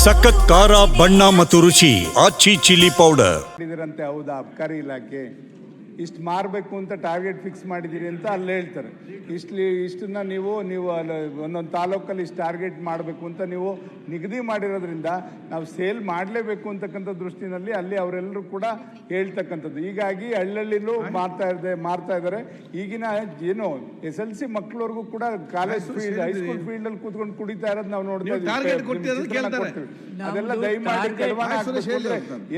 ಸಖತ್ ಖಾರ ಬಣ್ಣ ಮತ್ತು ರುಚಿ ಆಚಿ ಚಿಲ್ಲಿ ಪೌಡರ್. ಹೌದಾ, ಅಬಕಾರಿ ಇಲಾಖೆ ಇಷ್ಟು ಮಾರಬೇಕು ಅಂತ ಟಾರ್ಗೆಟ್ ಫಿಕ್ಸ್ ಮಾಡಿದ್ದೀರಿ ಅಂತ ಅಲ್ಲಿ ಹೇಳ್ತಾರೆ. ಇಷ್ಟನ್ನ ನೀವು ಒಂದೊಂದು ತಾಲೂಕಲ್ಲಿ ಇಷ್ಟು ಟಾರ್ಗೆಟ್ ಮಾಡಬೇಕು ಅಂತ ನೀವು ನಿಗದಿ ಮಾಡಿರೋದ್ರಿಂದ ನಾವು ಸೇಲ್ ಮಾಡಲೇಬೇಕು ಅಂತಕ್ಕಂಥ ದೃಷ್ಟಿನಲ್ಲಿ ಅಲ್ಲಿ ಅವರೆಲ್ಲರೂ ಕೂಡ ಹೇಳ್ತಕ್ಕಂಥದ್ದು. ಹೀಗಾಗಿ ಹಳ್ಳಿನೂ ಮಾರ್ತಾ ಇದ್ದಾರೆ. ಈಗಿನ ಏನು SLC ಮಕ್ಕಳವರೆಗೂ ಕೂಡ ಕಾಲೇಜ್ ಫೀಲ್ಡ್, ಹೈಸ್ಕೂಲ್ ಫೀಲ್ಡಲ್ಲಿ ಕೂತ್ಕೊಂಡು ಕುಡಿತಾ ಇರೋದು ನಾವು ನೋಡ್ತಾ ಇದ್ದೀವಿ. ಅದೆಲ್ಲ ದಯಮಾಡಿ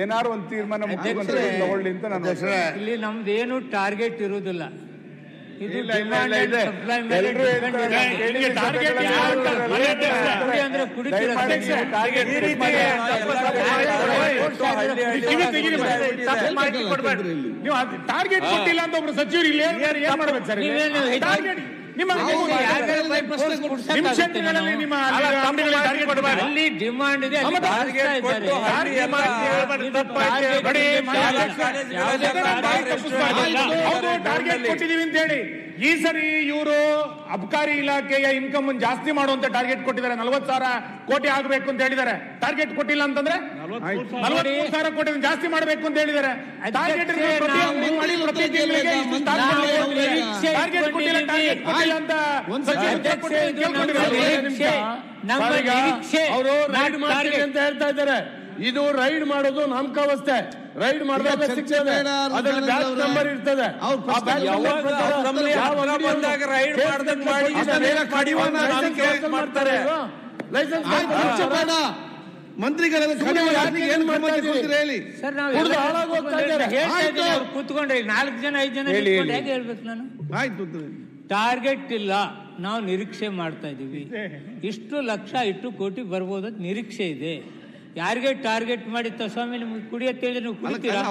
ಏನಾರು ಒಂದು ತೀರ್ಮಾನ ತಗೊಳ್ಳಿ ಅಂತ ನಾನು. ಇಲ್ಲಿ ನಮ್ದೇನು ಟಾರ್ಗೆಟ್ ಇರುವುದಿಲ್ಲ. ಇದು ಟಾರ್ಗೆಟ್ ಕೊಟ್ಟಿಲ್ಲ ಅಂತ ಒಬ್ರು ಸಚಿವರು ಇಲ್ಲಿ ಏನ್ ಮಾಡ್ಬೇಕು ಸರ್? ಅಲ್ಲಿ ಡಿಮಾಂಡ್ ಇದೆ. ಟಾರ್ಗೆಟ್ ಕೊಟ್ಟಿದೀವಿ ಅಂತ ಹೇಳಿ ಈ ಸರಿ ಇವರು ಅಬಕಾರಿ ಇಲಾಖೆಯ ಇನ್ಕಮ್ ಜಾಸ್ತಿ ಮಾಡುವಂತ ಟಾರ್ಗೆಟ್ ಕೊಟ್ಟಿದ್ದಾರೆ. 40,000 ಕೋಟಿ ಆಗಬೇಕು ಅಂತ ಹೇಳಿದ್ದಾರೆ. ಟಾರ್ಗೆಟ್ ಕೊಟ್ಟಿಲ್ಲ ಅಂತಂದ್ರೆ 43,000 ಕೋಟಿ ಜಾಸ್ತಿ ಮಾಡಬೇಕು ಅಂತ ಹೇಳಿದ್ದಾರೆ. ಟಾರ್ಗೆಟ್ ಅವರು ರೈಡ್ ಮಾಡ್ತೀವಿ ಅಂತ ಹೇಳ್ತಾ ಇದ್ದಾರೆ. ಇದು ರೈಡ್ ಮಾಡೋದು ನಾಮಕಾವಸ್ಥೆ. ರೈಡ್ ಮಾಡಿದಾಗ ಸಿಗ್ತದೆ, ಅದರಲ್ಲಿ ಬ್ಯಾಚ್ ನಂಬರ್ ಇರ್ತದೆ. ಮಾಡ್ತಾರೆ ಮಂತ್ರಿಗಳೆಲ್ಲ ಏನ್ ಮಾಡ್ತಾರೆ ಹೇಳಿ ಸರ್. ನಾವು ಕೂತ್ಕೊಂಡ್ರೆ 4 ಜನ 5 ಜನ ಹೇಗೆ ಹೇಳ್ಬೇಕು ನಾನು? ಆಯ್ತು, ಟಾರ್ಗೆಟ್ ಇಲ್ಲ, ನಾವು ನಿರೀಕ್ಷೆ ಮಾಡ್ತಾ ಇದೀವಿ. ಇಷ್ಟು ಲಕ್ಷ ಇಷ್ಟು ಕೋಟಿ ಬರ್ಬೋದು ಅಂತ ನಿರೀಕ್ಷೆ ಇದೆ. ಯಾರಿಗೆ ಟಾರ್ಗೆಟ್ ಮಾಡಿ ಸ್ವಾಮಿ ನಿಮ್ಗೆ ಕುಡಿಯತ್ತೇಳಿ ನೀವು ಕುಡಿತೀರಾ?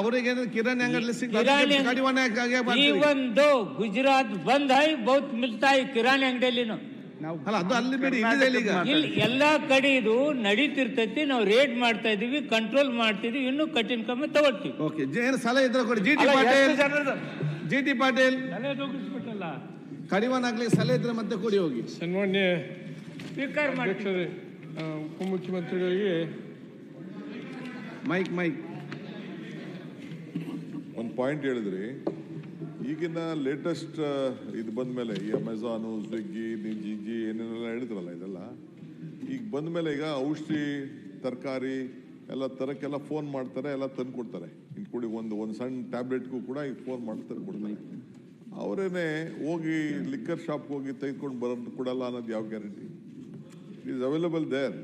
ಈ ಒಂದು ಗುಜರಾತ್ ಬಂದ್ ಹೈ ಬಹುತ್ ಮಿಲ್ತಾ ಹೈ ಕಿರಾಣಿ ಅಂಗಡಿಯಲ್ಲಿ. ಇಲ್ಲಿ ಎಲ್ಲಾ ಕಡೆ ಇದು ನಡೀತಿರ್ತೈತಿ. ನಾವು ರೇಡ್ ಮಾಡ್ತಾ ಇದೀವಿ, ಕಂಟ್ರೋಲ್ ಮಾಡ್ತಿದೀವಿ, ಇನ್ನೂ ಕಠಿಣ ಕ್ರಮ ತಗೊಳ್ತೀವಿ. ಸಲಹೆ ಇದ್ರೆ ಕೊಡಿ. ಜಿ.ಟಿ. ಪಾಟೀಲ್ ಕಡಿವಾಣ ಆಗ್ಲಿಕ್ಕೆ ಸಲಹೆ ಇದ್ರೆ ಮತ್ತೆ ಕೊಡಿ ಹೋಗಿ. ಸನ್ಮಾನ್ಯ ಸ್ಪೀಕರ್ ಅಧ್ಯಕ್ಷರೇ, ಉಪಮುಖ್ಯಮಂತ್ರಿಗಳಿಗೆ ಮೈಕ್ ಒಂದು ಪಾಯಿಂಟ್ ಹೇಳಿದ್ರಿ. ಈಗಿನ ಲೇಟೆಸ್ಟ್ ಇದು ಬಂದ್ಮೇಲೆ ಈ ಅಮೆಝಾನು, ಸ್ವಿಗ್ಗಿ, ಜಿಗಿ ಏನೇನೆಲ್ಲ ಹೇಳಿದ್ರಲ್ಲ, ಇದೆಲ್ಲ ಈಗ ಬಂದ್ಮೇಲೆ ಈಗ ಔಷಧಿ, ತರಕಾರಿ ಎಲ್ಲ ತರಕ್ಕೆಲ್ಲ ಫೋನ್ ಮಾಡ್ತಾರೆ, ಎಲ್ಲ ತಂದು ಕೊಡ್ತಾರೆ. ಇನ್ಕೊಡಿ ಒಂದು ಸಣ್ಣ ಟ್ಯಾಬ್ಲೆಟ್ಗೂ ಕೂಡ ಈಗ ಫೋನ್ ಮಾಡಿ ತಂದು ಕೊಡ್ತಾರೆ. ಅವರೇನೆ ಹೋಗಿ ಲಿಕ್ಕರ್ ಶಾಪ್ಗೆ ಹೋಗಿ ತೆಗೆದುಕೊಂಡು ಬರೋದು ಕೊಡಲ್ಲ ಅನ್ನೋದು ಯಾವ guarantee? It is available there.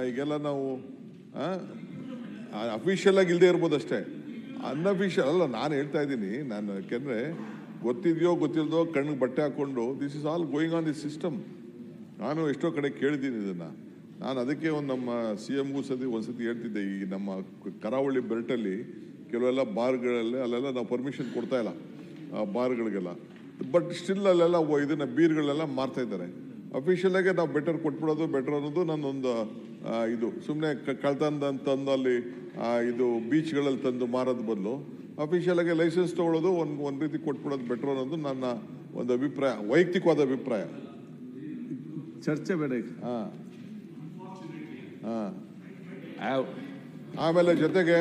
ಈಗೆಲ್ಲ ನಾವು ಅಫಿಷಿಯಲ್ ಆಗಿ ಇಲ್ಲದೆ ಇರ್ಬೋದು ಅಷ್ಟೇ, ಅನ್ಅಫಿಷಿಯಲ್ ಅಲ್ಲ. ನಾನು ಹೇಳ್ತಾ ಇದ್ದೀನಿ, ನಾನು ಯಾಕೆಂದರೆ ಗೊತ್ತಿದೆಯೋ ಗೊತ್ತಿಲ್ಲದೋ ಕಣ್ಣಿಗೆ ಬಟ್ಟೆ ಹಾಕ್ಕೊಂಡು this is all going on this system. ನಾನು ಎಷ್ಟೋ ಕಡೆ ಕೇಳಿದ್ದೀನಿ ಇದನ್ನು. ನಾನು ಅದಕ್ಕೆ ನಮ್ಮ CMಗೂ ಒಂದ್ಸತಿ ಹೇಳ್ತಿದ್ದೆ, ಈ ನಮ್ಮ ಕರಾವಳಿ ಬೆಲ್ಟಲ್ಲಿ ಕೆಲವೆಲ್ಲ ಬಾರ್ಗಳಲ್ಲಿ ಅಲ್ಲೆಲ್ಲ ನಾವು ಪರ್ಮಿಷನ್ ಕೊಡ್ತಾ ಇಲ್ಲ ಬಾರ್ಗಳಿಗೆಲ್ಲ. ಬಟ್ ಸ್ಟಿಲ್ ಅಲ್ಲೆಲ್ಲ ಇದನ್ನು ಬೀರ್ಗಳೆಲ್ಲ ಮಾರ್ತಾ ಇದ್ದಾರೆ. ಅಫಿಷಿಯಲ್ ಆಗಿ ನಾವು ಬೆಟರ್ ಕೊಟ್ಬಿಡೋದು ಬೆಟರ್ ಅನ್ನೋದು ನನ್ನೊಂದು ಇದು. ಸುಮ್ಮನೆ ಕಳ್ತಂದು ಅಲ್ಲಿ ಇದು ಬೀಚ್ಗಳಲ್ಲಿ ತಂದು ಮಾರೋದು ಬದಲು ಅಫಿಷಿಯಲ್ ಆಗಿ ಲೈಸೆನ್ಸ್ ತೊಗೊಳ್ಳೋದು ಒಂದು ರೀತಿ ಕೊಟ್ಬಿಡೋದು ಬೆಟರ್ ಅನ್ನೋದು ನನ್ನ ಒಂದು ಅಭಿಪ್ರಾಯ, ವೈಯಕ್ತಿಕವಾದ ಅಭಿಪ್ರಾಯ. ಚರ್ಚೆ ಬೇಡ. ಆಮೇಲೆ ಜೊತೆಗೆ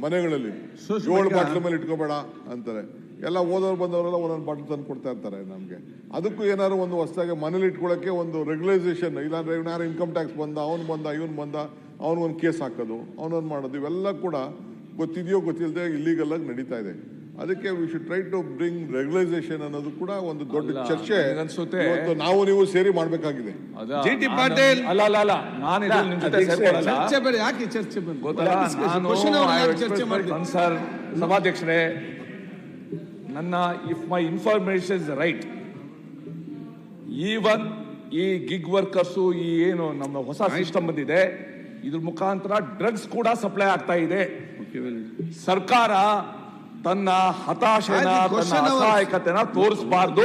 ಮನೆಗಳಲ್ಲಿ 7 ಬಾಟ್ಲ ಮೇಲೆ ಇಟ್ಕೋಬೇಡ ಅಂತಾರೆ. ಎಲ್ಲ ಓದೋರು ಬಂದವರೆಲ್ಲ ಒಂದೊಂದು ಬಾಟ್ಲು ತಂದು ಕೊಡ್ತಾ ಇರ್ತಾರೆ ನಮಗೆ. ಅದಕ್ಕೂ ಏನಾದ್ರು ಒಂದು ಹೊಸದಾಗಿ ಮನೇಲಿ ಇಟ್ಕೊಳ್ಳೋಕ್ಕೆ ಒಂದು ರೆಗ್ಯುಲೈಸೇಷನ್, ಇಲ್ಲಾಂದ್ರೆ ಯಾರು ಇನ್ಕಮ್ ಟ್ಯಾಕ್ಸ್ ಬಂದ, ಇವನು ಬಂದ ಅವನಿಗೊಂದು ಕೇಸ್ ಹಾಕೋದು, ಅವನೊಂದು ಮಾಡೋದು, ಇವೆಲ್ಲ ಕೂಡ ಗೊತ್ತಿದೆಯೋ ಗೊತ್ತಿಲ್ಲದೆ ಇಲ್ಲಿಗಲ್ ಆಗಿ ನಡೀತಾ ಇದೆ. ಅದಕ್ಕೆ we should try to bring regularisation ಅನ್ನೋದು ಕೂಡ ಒಂದು ದೊಡ್ಡ ಚರ್ಚೆ ನಾವು ನೀವು ಸೇರಿ ಮಾಡಬೇಕಾಗಿದೆ. ಜಿ.ಟಿ. ಪಾಟೀಲ್ ಸರ್, ಸಭಾಧ್ಯಕ್ಷರೇ, ನನ್ನ if my information is right, even ಈ ಗಿಗ್ ವರ್ಕರ್ಸು, ಈ ಏನು ನಮ್ಮ ಹೊಸ ಸಿಸ್ಟಮ್ ಬಂದಿದೆ, ಇದ್ರ ಮುಖಾಂತರ ಡ್ರಗ್ಸ್ ಕೂಡ ಸಪ್ಲೈ ಆಗ್ತಾ ಇದೆ. ಸರ್ಕಾರ ತನ್ನ ಹತಾಶೆನ, ತನ್ನ ಅಸಹಾಯಕತೆನ ತೋರಿಸಬಾರ್ದು.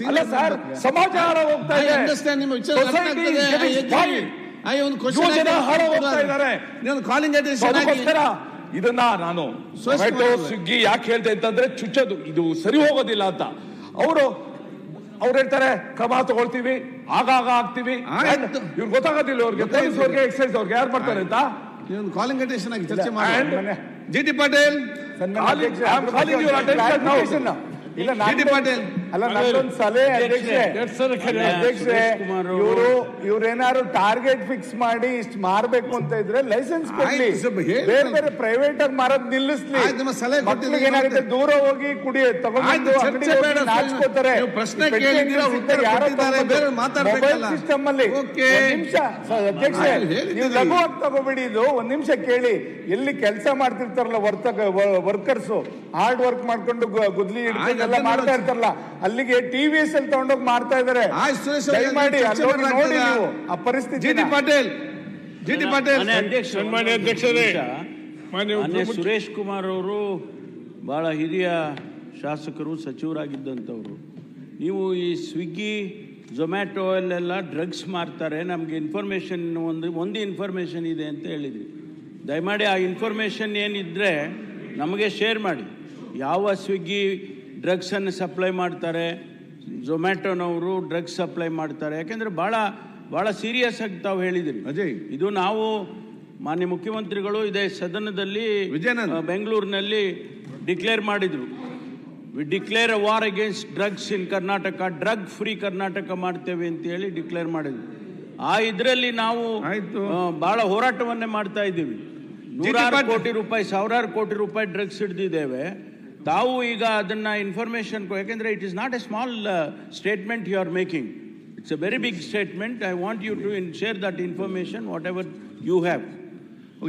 ಅಲ್ಲ ಸರ್, ಸಮಾಜ ಹಾಳ ಹೋಗ್ತಾ ಇದೆ, ಇದನ್ನ ನಾನು ಸ್ವಿಗ್ಗಿ ಯಾಕೆ ಹೇಳ್ತೆ ಅಂತಂದ್ರೆ ಚುಚ್ಚೋದು ಇದು ಸರಿ ಹೋಗೋದಿಲ್ಲ ಅಂತ. ಅವ್ರು ಹೇಳ್ತಾರೆ ಕ್ರಮ ತಗೊಳ್ತೀವಿ, ಆಗಾಗ ಆಗ್ತೀವಿ. ಇವ್ರು ಗೊತ್ತಾಗೋದಿಲ್ಲ ಅವ್ರಿಗೆ, ಪೊಲೀಸ್ ಅವ್ರಿಗೆ, ಎಕ್ಸೈಸ್ ಅವ್ರಿಗೆ ಯಾರು ಮಾಡ್ತಾರೆ ಅಂತ. ಕಾಲಿಂಗ್ ಅಟೆನ್ಷನ್ ಆಗಿ ಚರ್ಚೆ ಮಾಡಿ. ಜಿ ಟಿ ಪಾಟೀಲ್, ಇಲ್ಲ ನಾನೊಂದು ಸಲಹೆ ಅಧ್ಯಕ್ಷೆ, ಇವ್ರೇನಾದ್ರು ಟಾರ್ಗೆಟ್ ಫಿಕ್ಸ್ ಮಾಡಿ ಇಷ್ಟು ಮಾರ್ಬೇಕು ಅಂತ ಇದ್ರೆ ಲೈಸೆನ್ಸ್ ಕೊಡ್ಲಿ, ಬೇರೆ ಬೇರೆ ಪ್ರೈವೇಟ್ ಆಗಿ ಮಾರೋದ್ ನಿಲ್ಲಿಸ್ಲಿ. ಮಕ್ಕಳಿಗೆ ಏನಾಗುತ್ತೆ, ದೂರ ಹೋಗಿ ನಾಚ್ಕೋತಾರೆ. ಸಿಸ್ಟಮ್ ಅಲ್ಲಿ ನಿಮಿಷ ಅಧ್ಯಕ್ಷೆ, ನೀವು ಲಘುವಾಗಿ ತಗೋಬೇಡಿ. ಇದು ಒಂದ್ ನಿಮಿಷ ಕೇಳಿ. ಎಲ್ಲಿ ಕೆಲಸ ಮಾಡ್ತಿರ್ತಾರಲ್ಲ ವರ್ಕರ್ಸ್, ಹಾರ್ಡ್ ವರ್ಕ್ ಮಾಡ್ಕೊಂಡು ಗುದ್ಲಿ ಹಿಡ್ಕೊಂಡು ಎಲ್ಲ ಮಾಡ್ತಾ ಇರ್ತಾರಲ್ಲ, ಅಲ್ಲಿಗೆ TVS ಅಲ್ಲಿ ತಗೊಂಡೋಗಿ ಮಾರ್ತಾ ಇದಾರೆ. ದಯಮಾಡಿ ನೋಡಿ ನೀವು ಆ ಪರಿಸ್ಥಿತಿ. ಜಿ ಟಿ ಪಾಟೀಲ್, ಸನ್ಮಾನ್ಯ ಅಧ್ಯಕ್ಷರೇ, ಮಾನ್ಯ ಸುರೇಶ್ ಕುಮಾರ್ ಅವರು ಬಹಳ ಹಿರಿಯ ಶಾಸಕರು, ಸಚಿವರಾಗಿದ್ದಂಥವ್ರು. ನೀವು ಈ ಸ್ವಿಗ್ಗಿ ಝೊಮ್ಯಾಟೊ ಅಲ್ಲೆಲ್ಲ ಡ್ರಗ್ಸ್ ಮಾರ್ತಾರೆ, ನಮಗೆ ಇನ್ಫಾರ್ಮೇಷನ್ ಒಂದು ಇನ್ಫಾರ್ಮೇಷನ್ ಇದೆ ಅಂತ ಹೇಳಿದ್ರಿ. ದಯಮಾಡಿ ಆ ಇನ್ಫಾರ್ಮೇಷನ್ ಏನಿದ್ರೆ ನಮಗೆ ಶೇರ್ ಮಾಡಿ. ಯಾವ ಸ್ವಿಗ್ಗಿ ಡ್ರಗ್ಸನ್ನು ಸಪ್ಲೈ ಮಾಡ್ತಾರೆ, ಝೊಮ್ಯಾಟೊನವರು ಡ್ರಗ್ಸ್ ಸಪ್ಲೈ ಮಾಡ್ತಾರೆ, ಯಾಕೆಂದರೆ ಭಾಳ ಸೀರಿಯಸ್ ಆಗಿ ತಾವು ಹೇಳಿದಿರಿ ಅಜಯ್. ಇದು ನಾವು ಮಾನ್ಯ ಮುಖ್ಯಮಂತ್ರಿಗಳು ಇದೇ ಸದನದಲ್ಲಿ ಬೆಂಗಳೂರಿನಲ್ಲಿ ಡಿಕ್ಲೇರ್ ಮಾಡಿದರು. We declare a war against drugs in Karnataka, drug free Karnataka ಮಾಡ್ತೇವೆ ಅಂತೇಳಿ ಡಿಕ್ಲೇರ್ ಮಾಡಿದ್ವಿ. ಆ ಇದರಲ್ಲಿ ನಾವು ಭಾಳ ಹೋರಾಟವನ್ನೇ ಮಾಡ್ತಾ ಇದ್ದೀವಿ. ನೂರಾರು ಕೋಟಿ ರೂಪಾಯಿ, ಸಾವಿರಾರು ಕೋಟಿ ರೂಪಾಯಿ ಡ್ರಗ್ಸ್ ಹಿಡಿದಿದ್ದೇವೆ. ತಾವು ಈಗ ಅದನ್ನು ಇನ್ಫಾರ್ಮೇಷನ್, ಯಾಕೆಂದರೆ it is not a small statement you are making, it's a very big statement. I want you to share that information whatever you have.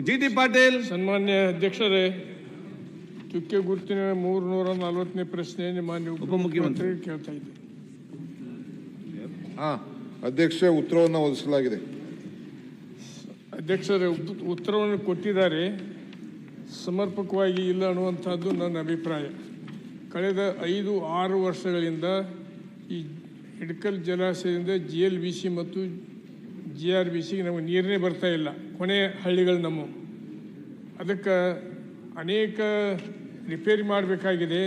G T Patil. ಸನ್ಮಾನ್ಯ ಅಧ್ಯಕ್ಷರೇ, ಚುಕ್ಕೆ ಗುರುತಿನ 340ನೇ ಪ್ರಶ್ನೆ ಮಾನ್ಯ ಉಪಮುಖ್ಯಮಂತ್ರಿ ಕೇಳ್ತಾ ಇದ್ದೆ. ಅಧ್ಯಕ್ಷ, ಉತ್ತರವನ್ನು ಒದಗಿಸಲಾಗಿದೆ. ಅಧ್ಯಕ್ಷರೇ, ಉತ್ತರವನ್ನು ಕೊಟ್ಟಿದ್ದಾರೆ, ಸಮರ್ಪಕವಾಗಿ ಇಲ್ಲ ಅನ್ನುವಂಥದ್ದು ನನ್ನ ಅಭಿಪ್ರಾಯ. ಕಳೆದ 5-6 ವರ್ಷಗಳಿಂದ ಈ ಹಿಡ್ಕಲ್ ಜಲಾಶಯದಿಂದ GLBC ಮತ್ತು GRBCಗೆ ನಮಗೆ ನೀರೇ ಬರ್ತಾ ಇಲ್ಲ, ಕೊನೆಯ ಹಳ್ಳಿಗಳು ನಮ್ಮ. ಅದಕ್ಕೆ ಅನೇಕ ರಿಪೇರಿ ಮಾಡಬೇಕಾಗಿದೆ.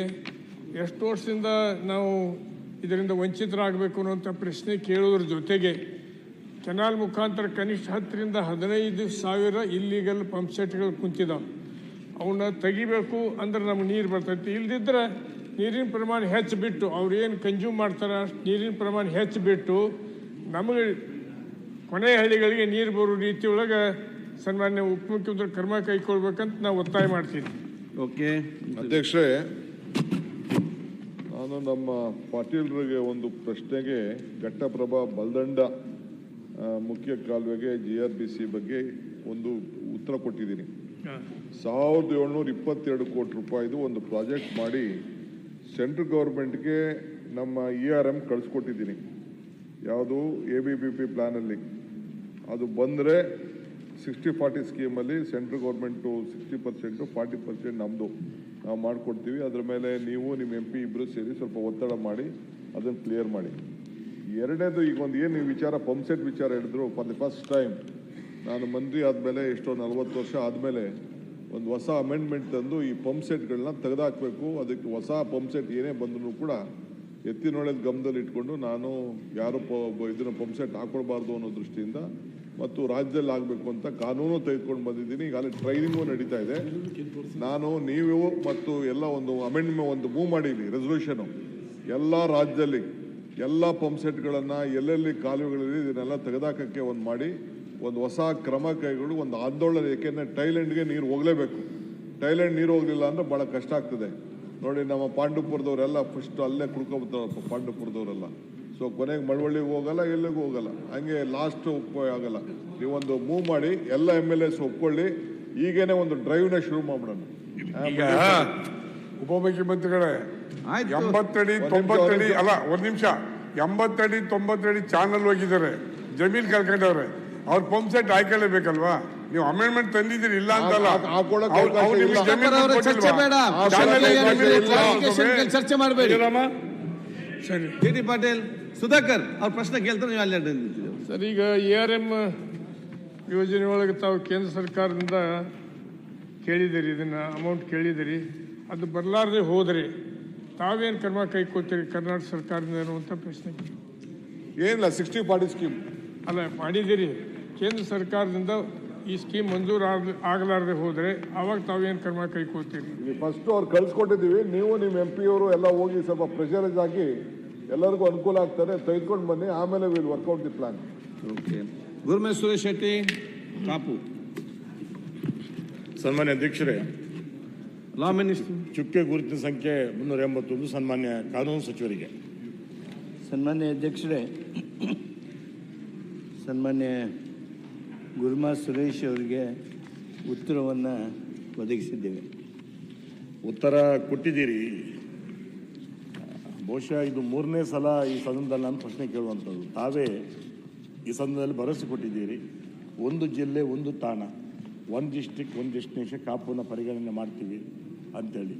ಎಷ್ಟು ವರ್ಷದಿಂದ ನಾವು ಇದರಿಂದ ವಂಚಿತರಾಗಬೇಕು ಅನ್ನುವಂಥ ಪ್ರಶ್ನೆ ಕೇಳೋದ್ರ ಜೊತೆಗೆ ಕೆನಾಲ್ ಮುಖಾಂತರ ಕನಿಷ್ಠ 10ರಿಂದ 15,000 ಇಲ್ಲಿಗಲ್ ಪಂಪ್ ಸೆಟ್ಗಳು ಕುಂತಿದ್ದಾವೆ. ಅವನ್ನ ತೆಗಿಬೇಕು ಅಂದ್ರೆ ನಮ್ಗೆ ನೀರು ಬರ್ತೈತಿ. ಇಲ್ದಿದ್ರೆ ನೀರಿನ ಪ್ರಮಾಣ ಹೆಚ್ಚಿಬಿಟ್ಟು, ಅವ್ರು ಏನು ಕನ್ಸ್ಯೂಮ್ ಮಾಡ್ತಾರೆ ಅಷ್ಟು ನೀರಿನ ಪ್ರಮಾಣ ಹೆಚ್ಚಿಬಿಟ್ಟು ನಮಗೆ ಕೊನೆಯ ಹಳ್ಳಿಗಳಿಗೆ ನೀರು ಬರೋ ರೀತಿಯೊಳಗೆ ಸನ್ಮಾನ್ಯ ಉಪಮುಖ್ಯಮಂತ್ರಿ ಕ್ರಮ ಕೈಗೊಳ್ಬೇಕಂತ ನಾವು ಒತ್ತಾಯ ಮಾಡ್ತೀವಿ. ಓಕೆ ಅಧ್ಯಕ್ಷರೇ, ನಾನು ನಮ್ಮ ಪಾಟೀಲ್ರಿಗೆ ಒಂದು ಪ್ರಶ್ನೆಗೆ ಘಟ್ಟಪ್ರಭಾ ಬಲ್ದಂಡ ಮುಖ್ಯ ಕಾಲುವೆಗೆ GRBC ಬಗ್ಗೆ ಒಂದು ಉತ್ತರ ಕೊಟ್ಟಿದ್ದೀನಿ. 1722 ಕೋಟಿ ರೂಪಾಯಿದು ಒಂದು ಪ್ರಾಜೆಕ್ಟ್ ಮಾಡಿ ಸೆಂಟ್ರಲ್ ಗೌರ್ಮೆಂಟ್ಗೆ ನಮ್ಮ ERM ಕಳಿಸ್ಕೊಟ್ಟಿದ್ದೀನಿ. ಯಾವುದು ABBP ಪ್ಲಾನಲ್ಲಿ. ಅದು ಬಂದರೆ 60-40 ಸ್ಕೀಮಲ್ಲಿ ಸೆಂಟ್ರಲ್ ಗೌರ್ಮೆಂಟು 60%, 40% ನಮ್ಮದು ನಾವು ಮಾಡಿಕೊಡ್ತೀವಿ. ಅದರ ಮೇಲೆ ನೀವು ನಿಮ್ಮ MP ಇಬ್ಬರು ಸೇರಿ ಸ್ವಲ್ಪ ಒತ್ತಡ ಮಾಡಿ ಅದನ್ನು ಕ್ಲಿಯರ್ ಮಾಡಿ. ಎರಡನೇದು, ಈಗ ಒಂದು ಏನು ವಿಚಾರ ಪಂಪ್ ಸೆಟ್ ವಿಚಾರ ಹೇಳಿದ್ರು, ಫಾರ್ ದಿ ಫಸ್ಟ್ ಟೈಮ್ ನಾನು ಮಂತ್ರಿ ಆದಮೇಲೆ ಎಷ್ಟೋ 40 ವರ್ಷ ಆದಮೇಲೆ ಒಂದು ಹೊಸ ಅಮೆಂಡ್ಮೆಂಟ್ ತಂದು ಈ ಪಂಪ್ ಸೆಟ್ಗಳನ್ನ ತೆಗೆದುಹಾಕಬೇಕು. ಅದಕ್ಕೆ ಹೊಸ ಪಂಪ್ ಸೆಟ್ ಏನೇ ಬಂದರೂ ಕೂಡ ಎತ್ತಿನೊಳೆದ ಗಮನದಲ್ಲಿ ಇಟ್ಕೊಂಡು ನಾನು ಯಾರು ಇದನ್ನು ಪಂಪ್ ಸೆಟ್ ಹಾಕೊಳ್ಬಾರ್ದು ಅನ್ನೋ ದೃಷ್ಟಿಯಿಂದ ಮತ್ತು ರಾಜ್ಯದಲ್ಲಿ ಆಗಬೇಕು ಅಂತ ಕಾನೂನು ತೆಗೆದುಕೊಂಡು ಬಂದಿದ್ದೀನಿ. ಈಗಾಗಲೇ ಟ್ರೈನಿಂಗು ನಡೀತಾ ಇದೆ. ನೀವು ಮತ್ತು ಎಲ್ಲ ಒಂದು ಅಮೆಂಡ್ಮೆಂಟ್ ಒಂದು ಮೂವ್ ಮಾಡಿದ್ವಿ, ರೆಸಲ್ಯೂಷನು ಎಲ್ಲ ರಾಜ್ಯದಲ್ಲಿ ಎಲ್ಲ ಪಂಪ್ ಸೆಟ್ಗಳನ್ನು ಎಲ್ಲೆಲ್ಲಿ ಕಾಲುವೆಗಳಲ್ಲಿ ಇದನ್ನೆಲ್ಲ ತೆಗೆದಾಕಕ್ಕೆ ಒಂದು ಮಾಡಿ ಒಂದು ಹೊಸ ಕ್ರಮ ಕೈಗೊಳ್ಳಿ ಒಂದು ಆಂದೋಲನ. ಏಕೆಂದರೆ ಥೈಲ್ಯಾಂಡ್ಗೆ ನೀರು ಹೋಗಲೇಬೇಕು. ಥೈಲ್ಯಾಂಡ್ ನೀರು ಹೋಗಲಿಲ್ಲ ಅಂದರೆ ಭಾಳ ಕಷ್ಟ ಆಗ್ತದೆ. ನೋಡಿ, ನಮ್ಮ ಪಾಂಡುಪುರದವರೆಲ್ಲ ಫಸ್ಟ್ ಅಲ್ಲೇ ಕುಡ್ಕೊಬಿಡ್ತಾರಪ್ಪ, ಪಾಂಡುಪುರದವರೆಲ್ಲ. ಸೊ ಕೊನೆಗೆ ಮಳವಳ್ಳಿಗೆ ಹೋಗಲ್ಲ, ಎಲ್ಲಿಗೂ ಹೋಗಲ್ಲ, ಹಂಗೆ ಲಾಸ್ಟ್ ಆಗಲ್ಲ. ನೀವೊಂದು ಮೂವ್ ಮಾಡಿ, ಎಲ್ಲ MLAs ಒಪ್ಕೊಳ್ಳಿ. ಈಗೇನೆ ಒಂದು ಡ್ರೈವ್ನ ಶುರು ಮಾಡೋಣ. ಉಪಮುಖ್ಯಮಂತ್ರಿಗಳೇ, 80 ಅಡಿ 90 ಅಡಿ ಅಲ್ಲ, ಒಂದು ನಿಮಿಷ, 80 ಅಡಿ 90 ಅಡಿ ಚಾನಲ್ ಹೋಗಿದ್ದಾರೆ, ಜಮೀನ್ ಕಳ್ಕೊಂಡವ್ರೆ. ಅವ್ರ ಪಂಪ್ ಸೆಟ್ ಹಾಕೊಳ್ಳೇಬೇಕಲ್ವಾ? ನೀವು ಅಮೆಂಡ್ಮೆಂಟ್ ತಂದಿದ್ದೀರಿ, ಇಲ್ಲ ಅಂತಲ್ಲ. ಚರ್ಚೆ ಮಾಡಬೇಡಿ. ಸರಿ, ಜಿ ಟಿ ಪಾಟೀಲ್, ಸುಧಾಕರ್ ಅವ್ರ ಪ್ರಶ್ನೆ ಕೇಳ್ತಾರೆ, ನೀವು ಅಲ್ಲೇ ಸರ್. ಈಗ ERM ಯೋಜನೆ ಒಳಗೆ ತಾವು ಕೇಂದ್ರ ಸರ್ಕಾರದಿಂದ ಕೇಳಿದಿರಿ, ಇದನ್ನು ಅಮೌಂಟ್ ಕೇಳಿದಿರಿ. ಅದು ಬರಲಾರ್ದೆ ಹೋದರೆ ತಾವೇನು ಕ್ರಮ ಕೈಗೊಳ್ತೀರಿ ಕರ್ನಾಟಕ ಸರ್ಕಾರದಿಂದ ಅನ್ನುವಂಥ ಪ್ರಶ್ನೆ. ಏನಿಲ್ಲ 60-40 ಸ್ಕೀಮ್ ಅಲ್ಲ ಮಾಡಿದ್ದೀರಿ, ಕೇಂದ್ರ ಸರ್ಕಾರದಿಂದ ಈ ಸ್ಕೀಮ್ ಮಂಜೂರು ಆಗಲಾರದೆ ಹೋದರೆ ಆವಾಗ ತಾವೇನು ಕ್ರಮ ಕೈಗೊಳ್ತೀರಿ? ಫಸ್ಟ್ ಅವ್ರು ಕಳ್ಸಿಕೊಟ್ಟಿದ್ದೀವಿ, ನೀವು ನಿಮ್ಮ MP ಅವರು ಎಲ್ಲ ಹೋಗಿ ಸ್ವಲ್ಪ ಪ್ರೆಷರೈಸ್ ಆಗಿ ಎಲ್ಲರಿಗೂ ಅನುಕೂಲ ಆಗ್ತಾರೆ, ತೆಗೆದುಕೊಂಡು ಬನ್ನಿ, ಆಮೇಲೆ will work out the plan. Okay. Gurme Suresh Shetty Kapu. ಸನ್ಮಾನ್ಯ ಅಧ್ಯಕ್ಷರೇ, ಲಾ ಮಿನಿಸ್ಟರ್. ಚುಕ್ಕೆ ಗುರುತಿನ ಸಂಖ್ಯೆ 381 ಸನ್ಮಾನ್ಯ ಕಾನೂನು ಸಚಿವರಿಗೆ. ಸನ್ಮಾನ್ಯ ಅಧ್ಯಕ್ಷರೇ, ಸನ್ಮಾನ್ಯ ಗುರುಮಾ ಸುರೇಶ್ ಅವರಿಗೆ ಉತ್ತರವನ್ನು ಒದಗಿಸಿದ್ದೇವೆ. ಉತ್ತರ ಕೊಟ್ಟಿದ್ದೀರಿ. ಬಹುಶಃ ಇದು 3ನೇ ಸಲ ಈ ಸದನದಲ್ಲಿ ನಾನು ಪ್ರಶ್ನೆ ಕೇಳುವಂಥದ್ದು. ತಾವೇ ಈ ಸದನದಲ್ಲಿ ಭರವಸೆ ಕೊಟ್ಟಿದ್ದೀರಿ, ಒಂದು ಜಿಲ್ಲೆ ಒಂದು ತಾಣ, 1 ಡಿಸ್ಟ್ರಿಕ್ಟ್ 1 ಡೆಸ್ಟಿನೇಷನ್ ಕಾಪುನ ಪರಿಗಣನೆ ಮಾಡ್ತೀವಿ ಅಂತೇಳಿ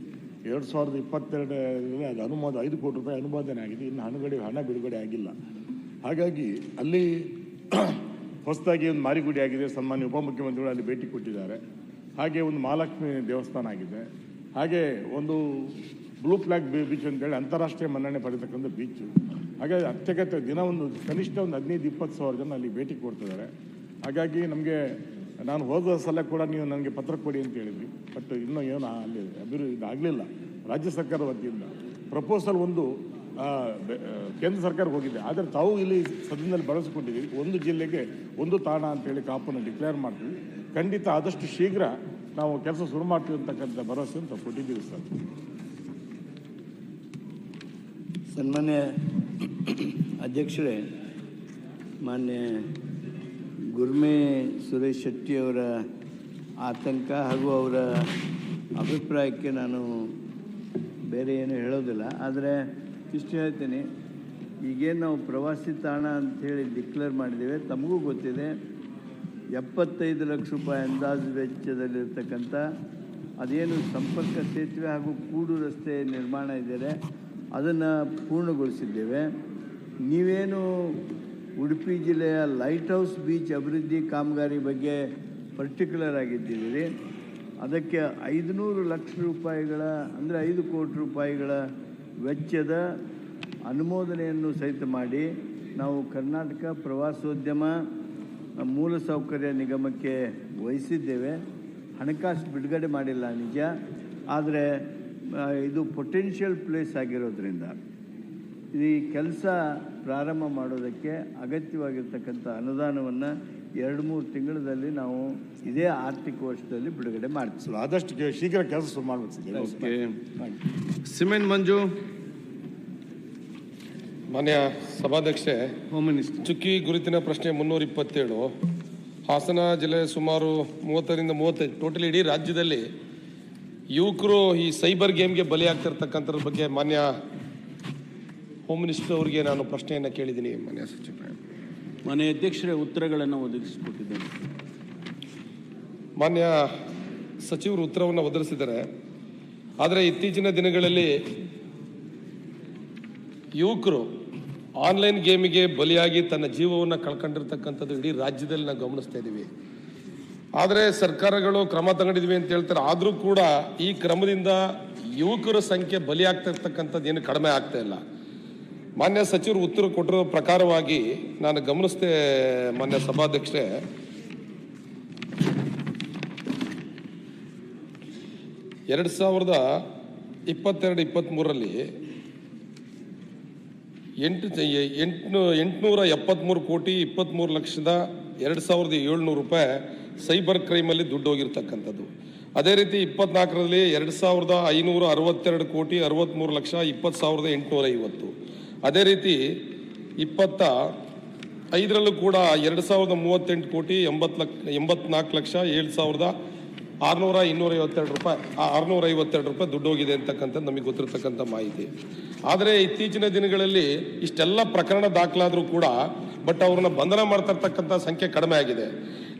2022ರಲ್ಲಿ ಅದು ಅನುಮೋದ 5 ಕೋಟಿ ರೂಪಾಯಿ ಅನುಮೋದನೆ ಆಗಿದೆ. ಇನ್ನು ಹಣ ಬಿಡುಗಡೆ ಆಗಿಲ್ಲ. ಹಾಗಾಗಿ ಅಲ್ಲಿ ಹೊಸದಾಗಿ ಒಂದು ಮಾರಿಗುಡಿ ಆಗಿದೆ, ಸನ್ಮಾನ್ಯ ಉಪಮುಖ್ಯಮಂತ್ರಿಗಳು ಅಲ್ಲಿ ಭೇಟಿ ಕೊಟ್ಟಿದ್ದಾರೆ. ಹಾಗೆ ಒಂದು ಮಹಾಲಕ್ಷ್ಮಿ ದೇವಸ್ಥಾನ ಆಗಿದೆ. ಹಾಗೆ ಒಂದು ಬ್ಲೂ ಫ್ಲಾಗ್ ಬೀಚ್ ಅಂತೇಳಿ ಅಂತಾರಾಷ್ಟ್ರೀಯ ಮನ್ನಣೆ ಪಡೆತಕ್ಕಂಥ ಬೀಚು. ಹಾಗಾಗಿ ಅತ್ಯಗತ್ಯ ದಿನ ಒಂದು ಕನಿಷ್ಠ ಒಂದು 15-20 ಸಾವಿರ ಜನ ಅಲ್ಲಿ ಭೇಟಿ ಕೊಡ್ತಿದ್ದಾರೆ. ಹಾಗಾಗಿ ನಮಗೆ ನಾನು ಹೋದ ಸಲ ಕೂಡ ನೀವು ನನಗೆ ಪತ್ರ ಕೊಡಿ ಅಂತ ಹೇಳಿದ್ವಿ, ಬಟ್ ಇನ್ನೂ ಏನು ಅಲ್ಲಿ ಅಭಿವೃದ್ಧಿ ಆಗಲಿಲ್ಲ. ರಾಜ್ಯ ಸರ್ಕಾರದ ವತಿಯಿಂದ ಪ್ರಪೋಸಲ್ ಒಂದು ಕೇಂದ್ರ ಸರ್ಕಾರಕ್ಕೆ ಹೋಗಿದೆ. ಆದರೆ ತಾವು ಇಲ್ಲಿ ಸದನದಲ್ಲಿ ಭರವಸೆ ಕೊಟ್ಟಿದ್ದೀವಿ, ಒಂದು ಜಿಲ್ಲೆಗೆ ಒಂದು ತಾಣ ಅಂತೇಳಿ ಕಾಪನ್ನು ಡಿಕ್ಲೇರ್ ಮಾಡ್ತೀವಿ. ಖಂಡಿತ ಆದಷ್ಟು ಶೀಘ್ರ ನಾವು ಕೆಲಸ ಶುರು ಮಾಡ್ತೀವಿ ಅಂತಕ್ಕಂಥ ಭರವಸೆ ಅಂತ ಕೊಟ್ಟಿದ್ದೀವಿ ಸರ್. ಸನ್ಮಾನ್ಯ ಅಧ್ಯಕ್ಷರೇ, ಮಾನ್ಯ ಗುರುಮೇ ಸುರೇಶ್ ಶೆಟ್ಟಿಯವರ ಆತಂಕ ಹಾಗೂ ಅವರ ಅಭಿಪ್ರಾಯಕ್ಕೆ ನಾನು ಬೇರೆ ಏನು ಹೇಳೋದಿಲ್ಲ. ಆದರೆ ಇಷ್ಟು ಹೇಳ್ತೀನಿ, ಈಗೇನು ನಾವು ಪ್ರವಾಸಿ ತಾಣ ಅಂಥೇಳಿ ಡಿಕ್ಲೇರ್ ಮಾಡಿದ್ದೇವೆ, ತಮಗೂ ಗೊತ್ತಿದೆ 75 ಲಕ್ಷ ರೂಪಾಯಿ ಅಂದಾಜು ವೆಚ್ಚದಲ್ಲಿರ್ತಕ್ಕಂಥ ಅದೇನು ಸಂಪರ್ಕ ಸೇತುವೆ ಹಾಗೂ ಕೂಡು ರಸ್ತೆ ನಿರ್ಮಾಣ ಇದೆ, ಅದನ್ನು ಪೂರ್ಣಗೊಳಿಸಿದ್ದೇವೆ. ನೀವೇನು ಉಡುಪಿ ಜಿಲ್ಲೆಯ ಲೈಟ್ ಹೌಸ್ ಬೀಚ್ ಅಭಿವೃದ್ಧಿ ಕಾಮಗಾರಿ ಬಗ್ಗೆ ಪರ್ಟಿಕ್ಯುಲರ್ ಆಗಿದ್ದೀರಿ, ಅದಕ್ಕೆ 500 ಲಕ್ಷ ರೂಪಾಯಿಗಳ ಅಂದರೆ 5 ಕೋಟಿ ರೂಪಾಯಿಗಳ ವೆಚ್ಚದ ಅನುಮೋದನೆಯನ್ನು ಸಹಿತ ಮಾಡಿ ನಾವು ಕರ್ನಾಟಕ ಪ್ರವಾಸೋದ್ಯಮ ಮೂಲಸೌಕರ್ಯ ನಿಗಮಕ್ಕೆ ವಹಿಸಿದ್ದೇವೆ. ಹಣಕಾಸು ಬಿಡುಗಡೆ ಮಾಡಿಲ್ಲ ನಿಜ, ಆದರೆ ಇದು ಪೊಟೆನ್ಷಿಯಲ್ ಪ್ಲೇಸ್ ಆಗಿರೋದ್ರಿಂದ ಈ ಕೆಲಸ ಪ್ರಾರಂಭ ಮಾಡೋದಕ್ಕೆ ಅಗತ್ಯವಾಗಿರ್ತಕ್ಕಂಥ ಅನುದಾನವನ್ನು 2-3 ತಿಂಗಳಲ್ಲಿ ನಾವು ಇದೇ ಆರ್ಥಿಕ ವರ್ಷದಲ್ಲಿ ಬಿಡುಗಡೆ ಮಾಡ್ತೀವಿ. ಆದಷ್ಟು ಶೀಘ್ರ ಕೆಲಸ ಶುರು ಮಾಡಬೇಕು. ಸಿಮೆಂಟ್ ಮಂಜು. ಮಾನ್ಯ ಸಭಾಧ್ಯಕ್ಷೆ, ಹೋಮ್ ಮಿನಿಸ್ಟರ್. ಚುಕ್ಕಿ ಗುರುತಿನ ಪ್ರಶ್ನೆ 327. ಹಾಸನ ಜಿಲ್ಲೆ ಸುಮಾರು 30-35 ಟೋಟಲ್ ಇಡೀ ರಾಜ್ಯದಲ್ಲಿ ಯುವಕರು ಈ ಸೈಬರ್ ಗೇಮ್ಗೆ ಬಲಿಯಾಗ್ತಿರ್ತಕ್ಕಂಥದ್ರ ಬಗ್ಗೆ ಮಾನ್ಯ ಹೋಮ್ ಮಿನಿಸ್ಟರ್ ಅವರಿಗೆ ನಾನು ಪ್ರಶ್ನೆಯನ್ನು ಕೇಳಿದ್ದೀನಿ. ಮಾನ್ಯ ಸಚಿವರೇ, ಮಾನ್ಯ ಅಧ್ಯಕ್ಷರೇ ಉತ್ತರಗಳನ್ನು ಒದಗಿಸಿಕೊಟ್ಟಿದ್ದೇನೆ. ಮಾನ್ಯ ಸಚಿವರು ಉತ್ತರವನ್ನು ಒದಗಿಸಿದ್ದಾರೆ. ಆದರೆ ಇತ್ತೀಚಿನ ದಿನಗಳಲ್ಲಿ ಯುವಕರು ಆನ್ಲೈನ್ ಗೇಮಿಗೆ ಬಲಿಯಾಗಿ ತನ್ನ ಜೀವವನ್ನು ಕಳ್ಕೊಂಡಿರ್ತಕ್ಕಂಥದ್ದು ಇಡೀ ರಾಜ್ಯದಲ್ಲಿ ನಾವು ಗಮನಿಸ್ತಾ ಇದ್ದೀವಿ. ಆದರೆ ಸರ್ಕಾರಗಳು ಕ್ರಮ ತಗೊಂಡಿದ್ವಿ ಅಂತ ಹೇಳ್ತಾರೆ, ಆದರೂ ಕೂಡ ಈ ಕ್ರಮದಿಂದ ಯುವಕರ ಸಂಖ್ಯೆ ಬಲಿಯಾಗ್ತಿರ್ತಕ್ಕಂಥದ್ದು ಏನು ಕಡಿಮೆ ಆಗ್ತಾ ಇಲ್ಲ. ಮಾನ್ಯ ಸಚಿವರು ಉತ್ತರ ಕೊಟ್ಟಿರೋ ಪ್ರಕಾರವಾಗಿ ನಾನು ಗಮನಿಸಿದೆ ಮಾನ್ಯ ಸಭಾಧ್ಯಕ್ಷರೇ, 2022-23ರಲ್ಲಿ 873 ಕೋಟಿ 23 ಲಕ್ಷದ 2,700 ರೂಪಾಯಿ ಸೈಬರ್ ಕ್ರೈಮಲ್ಲಿ ದುಡ್ಡು ಹೋಗಿರ್ತಕ್ಕಂಥದ್ದು. ಅದೇ ರೀತಿ 24ರಲ್ಲಿ 2,562 ಕೋಟಿ 63 ಲಕ್ಷ 20,850. ಅದೇ ರೀತಿ 25ರಲ್ಲೂ ಕೂಡ 2,038 ಕೋಟಿ 84 ಲಕ್ಷ 7,652 ರೂಪಾಯಿ 652 ರೂಪಾಯಿ ದುಡ್ಡು ಹೋಗಿದೆ ಅಂತಕ್ಕಂಥದ್ದು ನಮಗೆ ಗೊತ್ತಿರತಕ್ಕಂಥ ಮಾಹಿತಿ. ಆದರೆ ಇತ್ತೀಚಿನ ದಿನಗಳಲ್ಲಿ ಇಷ್ಟೆಲ್ಲ ಪ್ರಕರಣ ದಾಖಲಾದರೂ ಕೂಡ ಬಟ್ ಅವ್ರನ್ನ ಬಂಧನ ಮಾಡ್ತಾ ಇರ್ತಕ್ಕಂಥ ಸಂಖ್ಯೆ ಕಡಿಮೆ ಆಗಿದೆ.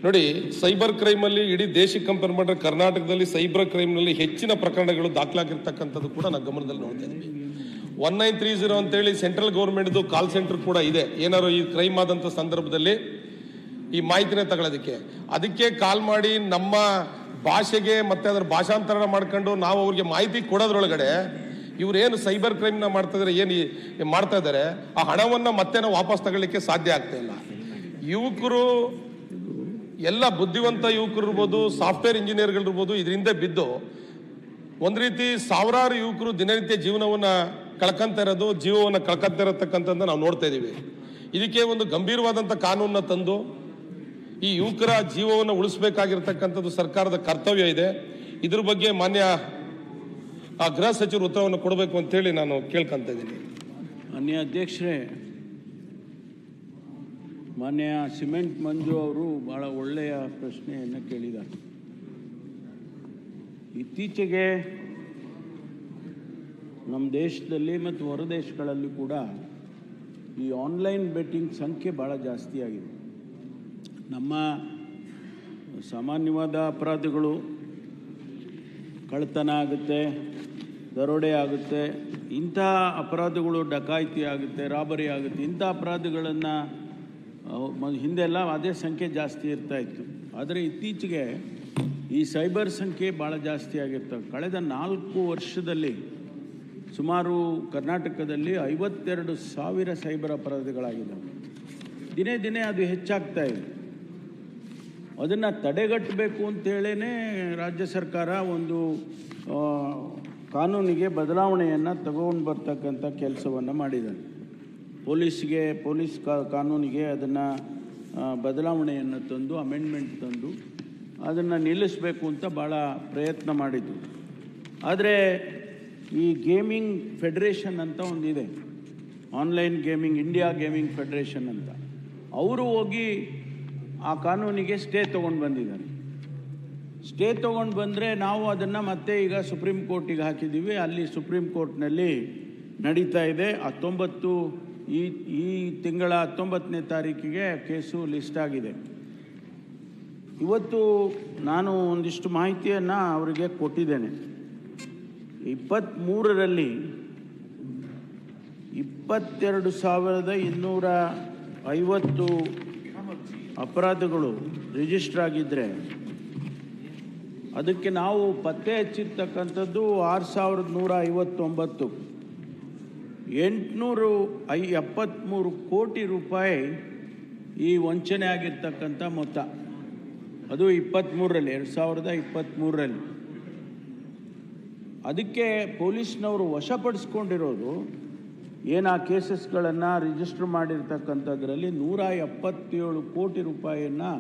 ನೋಡಿ, ಸೈಬರ್ ಕ್ರೈಮಲ್ಲಿ ಇಡೀ ದೇಶಕ್ಕೆ ಕಂಪೇರ್ ಮಾಡಿದ್ರೆ ಕರ್ನಾಟಕದಲ್ಲಿ ಸೈಬರ್ ಕ್ರೈಮ್ನಲ್ಲಿ ಹೆಚ್ಚಿನ ಪ್ರಕರಣಗಳು ದಾಖಲಾಗಿರ್ತಕ್ಕಂಥದ್ದು ಕೂಡ ನಾವು ಗಮನದಲ್ಲಿ ನೋಡ್ತಾ ಇದ್ವಿ. 1930 ಅಂತೇಳಿ ಸೆಂಟ್ರಲ್ ಗೌರ್ಮೆಂಟ್ದು ಕಾಲ್ ಸೆಂಟರ್ ಕೂಡ ಇದೆ. ಏನಾದ್ರು ಈ ಕ್ರೈಮ್ ಆದಂಥ ಸಂದರ್ಭದಲ್ಲಿ ಈ ಮಾಹಿತಿನ ತಗೊಳ್ಳೋದಕ್ಕೆ ಅದಕ್ಕೆ ಕಾಲ್ ಮಾಡಿ ನಮ್ಮ ಭಾಷೆಗೆ ಮತ್ತೆ ಅದರ ಭಾಷಾಂತರ ಮಾಡ್ಕೊಂಡು ನಾವು ಅವ್ರಿಗೆ ಮಾಹಿತಿ ಕೊಡೋದ್ರೊಳಗಡೆ ಇವರೇನು ಸೈಬರ್ ಕ್ರೈಮ್ನ ಮಾಡ್ತಾ ಇದ್ದಾರೆ, ಏನು ಮಾಡ್ತಾ ಇದ್ದಾರೆ, ಆ ಹಣವನ್ನು ಮತ್ತೆ ನಾವು ವಾಪಸ್ ತಗೊಳ್ಳಿಕ್ಕೆ ಸಾಧ್ಯ ಆಗ್ತಾ ಇಲ್ಲ. ಯುವಕರು ಎಲ್ಲ ಬುದ್ಧಿವಂತ ಯುವಕರು ಇರ್ಬೋದು, ಸಾಫ್ಟ್ವೇರ್ ಇಂಜಿನಿಯರ್ಗಳಿರ್ಬೋದು, ಇದರಿಂದ ಬಿದ್ದು ಒಂದು ರೀತಿ ಸಾವಿರಾರು ಯುವಕರು ದಿನನಿತ್ಯ ಜೀವನವನ್ನು ಕಳ್ಕೊಂತ ಇರತಕ್ಕಂಥದ್ದು ನಾವು ನೋಡ್ತಾ ಇದ್ದೀವಿ. ಇದಕ್ಕೆ ಒಂದು ಗಂಭೀರವಾದಂಥ ಕಾನೂನನ್ನ ತಂದು ಈ ಯುವಕರ ಜೀವವನ್ನು ಉಳಿಸಬೇಕಾಗಿರ್ತಕ್ಕಂಥದ್ದು ಸರ್ಕಾರದ ಕರ್ತವ್ಯ ಇದೆ. ಇದ್ರ ಬಗ್ಗೆ ಮಾನ್ಯ ಗೃಹ ಸಚಿವರು ಉತ್ತರವನ್ನು ಕೊಡಬೇಕು ಅಂತೇಳಿ ನಾನು ಕೇಳ್ಕೊಂತ ಇದ್ದೀನಿ. ಮಾನ್ಯ ಅಧ್ಯಕ್ಷರೇ, ಮಾನ್ಯ ಸಿಮೆಂಟ್ ಮಂಜು ಅವರು ಭಾಳ ಒಳ್ಳೆಯ ಪ್ರಶ್ನೆಯನ್ನು ಕೇಳಿದ್ದಾರೆ. ಇತ್ತೀಚೆಗೆ ನಮ್ಮ ದೇಶದಲ್ಲಿ ಮತ್ತು ಹೊರ ದೇಶಗಳಲ್ಲಿ ಕೂಡ ಈ ಆನ್ಲೈನ್ ಬೆಟ್ಟಿಂಗ್ ಸಂಖ್ಯೆ ಭಾಳ ಜಾಸ್ತಿ ಆಗಿದೆ. ನಮ್ಮ ಸಾಮಾನ್ಯವಾದ ಅಪರಾಧಗಳು, ಕಳ್ಳತನ ಆಗುತ್ತೆ, ದರೋಡೆ ಆಗುತ್ತೆ, ಇಂಥ ಅಪರಾಧಗಳು, ಡಕಾಯಿತಿ ಆಗುತ್ತೆ, ರಾಬರಿ ಆಗುತ್ತೆ, ಇಂಥ ಅಪರಾಧಗಳನ್ನು ಹಿಂದೆಲ್ಲ ಅದೇ ಸಂಖ್ಯೆ ಜಾಸ್ತಿ ಇರ್ತಾಯಿತ್ತು. ಆದರೆ ಇತ್ತೀಚೆಗೆ ಈ ಸೈಬರ್ ಸಂಖ್ಯೆ ಭಾಳ ಜಾಸ್ತಿ ಆಗಿರ್ತವೆ. ಕಳೆದ 4 ವರ್ಷದಲ್ಲಿ ಸುಮಾರು ಕರ್ನಾಟಕದಲ್ಲಿ 52,000 ಸೈಬರ್ ಅಪರಾಧಗಳಾಗಿದ್ದಾವೆ. ದಿನೇ ದಿನೇ ಅದು ಹೆಚ್ಚಾಗ್ತಾ ಇದೆ. ಅದನ್ನು ತಡೆಗಟ್ಟಬೇಕು ಅಂತೇಳೇ ರಾಜ್ಯ ಸರ್ಕಾರ ಒಂದು ಕಾನೂನಿಗೆ ಬದಲಾವಣೆಯನ್ನು ತಗೊಂಡು ಬರ್ತಕ್ಕಂಥ ಕೆಲಸವನ್ನು ಮಾಡಿದ್ದಾರೆ. ಪೊಲೀಸ್ ಕಾನೂನಿಗೆ ಅದನ್ನು ಬದಲಾವಣೆಯನ್ನು ತಂದು, ಅಮೆಂಡ್ಮೆಂಟ್ ತಂದು ಅದನ್ನು ನಿಲ್ಲಿಸಬೇಕು ಅಂತ ಭಾಳ ಪ್ರಯತ್ನ ಮಾಡಿದ್ದು. ಆದರೆ ಈ ಗೇಮಿಂಗ್ ಫೆಡರೇಷನ್ ಅಂತ ಒಂದಿದೆ, online gaming, India gaming federation ಅಂತ, ಅವರು ಹೋಗಿ ಆ ಕಾನೂನಿಗೆ ಸ್ಟೇ ತೊಗೊಂಡು ಬಂದಿದ್ದಾರೆ. ಸ್ಟೇ ತೊಗೊಂಡು ಬಂದರೆ ನಾವು ಅದನ್ನು ಮತ್ತೆ ಈಗ ಸುಪ್ರೀಂ ಕೋರ್ಟಿಗೆ ಹಾಕಿದ್ದೀವಿ. ಅಲ್ಲಿ ಸುಪ್ರೀಂ ಕೋರ್ಟ್ನಲ್ಲಿ ನಡೀತಾ ಇದೆ. ಈ ತಿಂಗಳ 19ನೇ ತಾರೀಕಿಗೆ ಕೇಸು ಲಿಸ್ಟ್ ಆಗಿದೆ. ಇವತ್ತು ನಾನು ಒಂದಿಷ್ಟು ಮಾಹಿತಿಯನ್ನು ಅವರಿಗೆ ಕೊಟ್ಟಿದ್ದೇನೆ. 23ರಲ್ಲಿ 22,250 ಅಪರಾಧಗಳು ರಿಜಿಸ್ಟರ್ ಆಗಿದ್ದರೆ ಅದಕ್ಕೆ ನಾವು ಪತ್ತೆ ಹಚ್ಚಿರ್ತಕ್ಕಂಥದ್ದು 6,159, 873 ಕೋಟಿ ರೂಪಾಯಿ ಈ ವಂಚನೆ ಆಗಿರ್ತಕ್ಕಂಥ ಮೊತ್ತ. ಅದು 2023ರಲ್ಲಿ. ಅದಕ್ಕೆ ಪೊಲೀಸ್ನವರು ವಶಪಡಿಸ್ಕೊಂಡಿರೋದು ಏನು ಆ ಕೇಸಸ್ಗಳನ್ನು ರಿಜಿಸ್ಟರ್ ಮಾಡಿರ್ತಕ್ಕಂಥದ್ರಲ್ಲಿ 177 ಕೋಟಿ ರೂಪಾಯಿಯನ್ನು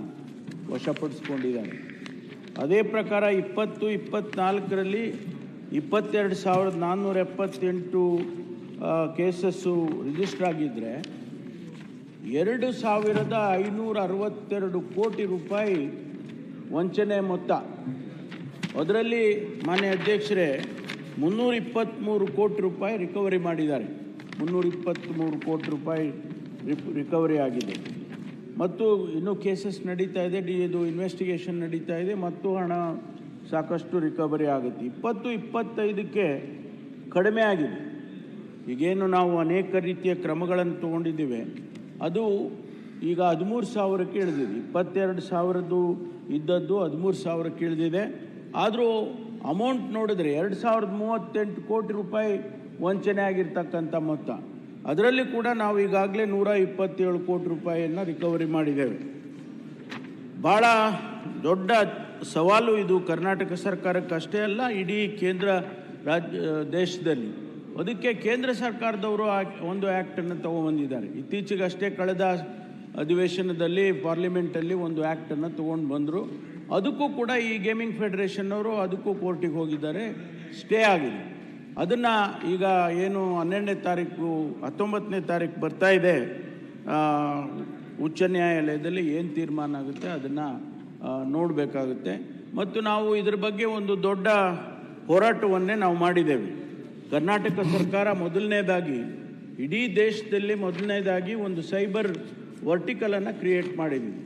ವಶಪಡಿಸ್ಕೊಂಡಿದ್ದಾರೆ. ಅದೇ ಪ್ರಕಾರ 2024ರಲ್ಲಿ 22,478 ಕೇಸಸ್ಸು ರಿಜಿಸ್ಟರ್ ಆಗಿದ್ದರೆ 2,562 ಕೋಟಿ ರೂಪಾಯಿ ವಂಚನೆ ಮೊತ್ತ. ಅದರಲ್ಲಿ ಮಾನ್ಯ ಅಧ್ಯಕ್ಷರೇ 323 ಕೋಟಿ ರೂಪಾಯಿ ರಿಕವರಿ ಮಾಡಿದ್ದಾರೆ. 323 ಕೋಟಿ ರೂಪಾಯಿ ರಿಕವರಿ ಆಗಿದೆ. ಮತ್ತು ಇನ್ನೂ ಕೇಸಸ್ ನಡೀತಾ ಇದೆ, ಇದು ಇನ್ವೆಸ್ಟಿಗೇಷನ್ ನಡೀತಾ ಇದೆ, ಮತ್ತು ಹಣ ಸಾಕಷ್ಟು ರಿಕವರಿ ಆಗುತ್ತೆ. 2025ಕ್ಕೆ ಕಡಿಮೆ ಆಗಿದೆ. ಈಗೇನು ನಾವು ಅನೇಕ ರೀತಿಯ ಕ್ರಮಗಳನ್ನು ತೊಗೊಂಡಿದ್ದೇವೆ, ಅದು ಈಗ 13,000ಕ್ಕೆ ಇಳಿದಿದೆ. 22,000 ಇದ್ದದ್ದು 13,000ಕ್ಕೆ ಇಳಿದಿದೆ. ಆದರೂ ಅಮೌಂಟ್ ನೋಡಿದ್ರೆ 2,038 ಕೋಟಿ ರೂಪಾಯಿ ವಂಚನೆ ಆಗಿರ್ತಕ್ಕಂಥ ಮೊತ್ತ. ಅದರಲ್ಲಿ ಕೂಡ ನಾವು ಈಗಾಗಲೇ 127 ಕೋಟಿ ರೂಪಾಯಿಯನ್ನು ರಿಕವರಿ ಮಾಡಿದ್ದೇವೆ. ಭಾಳ ದೊಡ್ಡ ಸವಾಲು ಇದು ಕರ್ನಾಟಕ ಸರ್ಕಾರಕ್ಕೆ ಅಷ್ಟೇ ಅಲ್ಲ, ಇಡೀ ದೇಶದಲ್ಲಿ. ಅದಕ್ಕೆ ಕೇಂದ್ರ ಸರ್ಕಾರದವರು ಒಂದು ಆ್ಯಕ್ಟನ್ನು ತೊಗೊಂಬಂದಿದ್ದಾರೆ. ಇತ್ತೀಚೆಗಷ್ಟೇ ಕಳೆದ ಅಧಿವೇಶನದಲ್ಲಿ ಪಾರ್ಲಿಮೆಂಟಲ್ಲಿ ಒಂದು ಆ್ಯಕ್ಟನ್ನು ತೊಗೊಂಡು ಬಂದರು. ಅದಕ್ಕೂ ಕೂಡ ಈ ಗೇಮಿಂಗ್ ಫೆಡರೇಷನ್ನವರು ಅದಕ್ಕೂ ಕೋರ್ಟಿಗೆ ಹೋಗಿದ್ದಾರೆ, ಸ್ಟೇ ಆಗಿದೆ. ಅದನ್ನು ಈಗ ಏನು 19ನೇ ತಾರೀಕು ಬರ್ತಾ ಇದೆ, ಉಚ್ಚ ನ್ಯಾಯಾಲಯದಲ್ಲಿ ಏನು ತೀರ್ಮಾನ ಆಗುತ್ತೆ ಅದನ್ನು ನೋಡಬೇಕಾಗುತ್ತೆ. ಮತ್ತು ನಾವು ಇದ್ರ ಬಗ್ಗೆ ಒಂದು ದೊಡ್ಡ ಹೋರಾಟವನ್ನೇ ನಾವು ಮಾಡಿದ್ದೇವೆ. ಕರ್ನಾಟಕ ಸರ್ಕಾರ ಮೊದಲನೇದಾಗಿ ಇಡೀ ದೇಶದಲ್ಲಿ ಒಂದು ಸೈಬರ್ ವರ್ಟಿಕಲನ್ನು ಕ್ರಿಯೇಟ್ ಮಾಡಿದ್ದೀವಿ.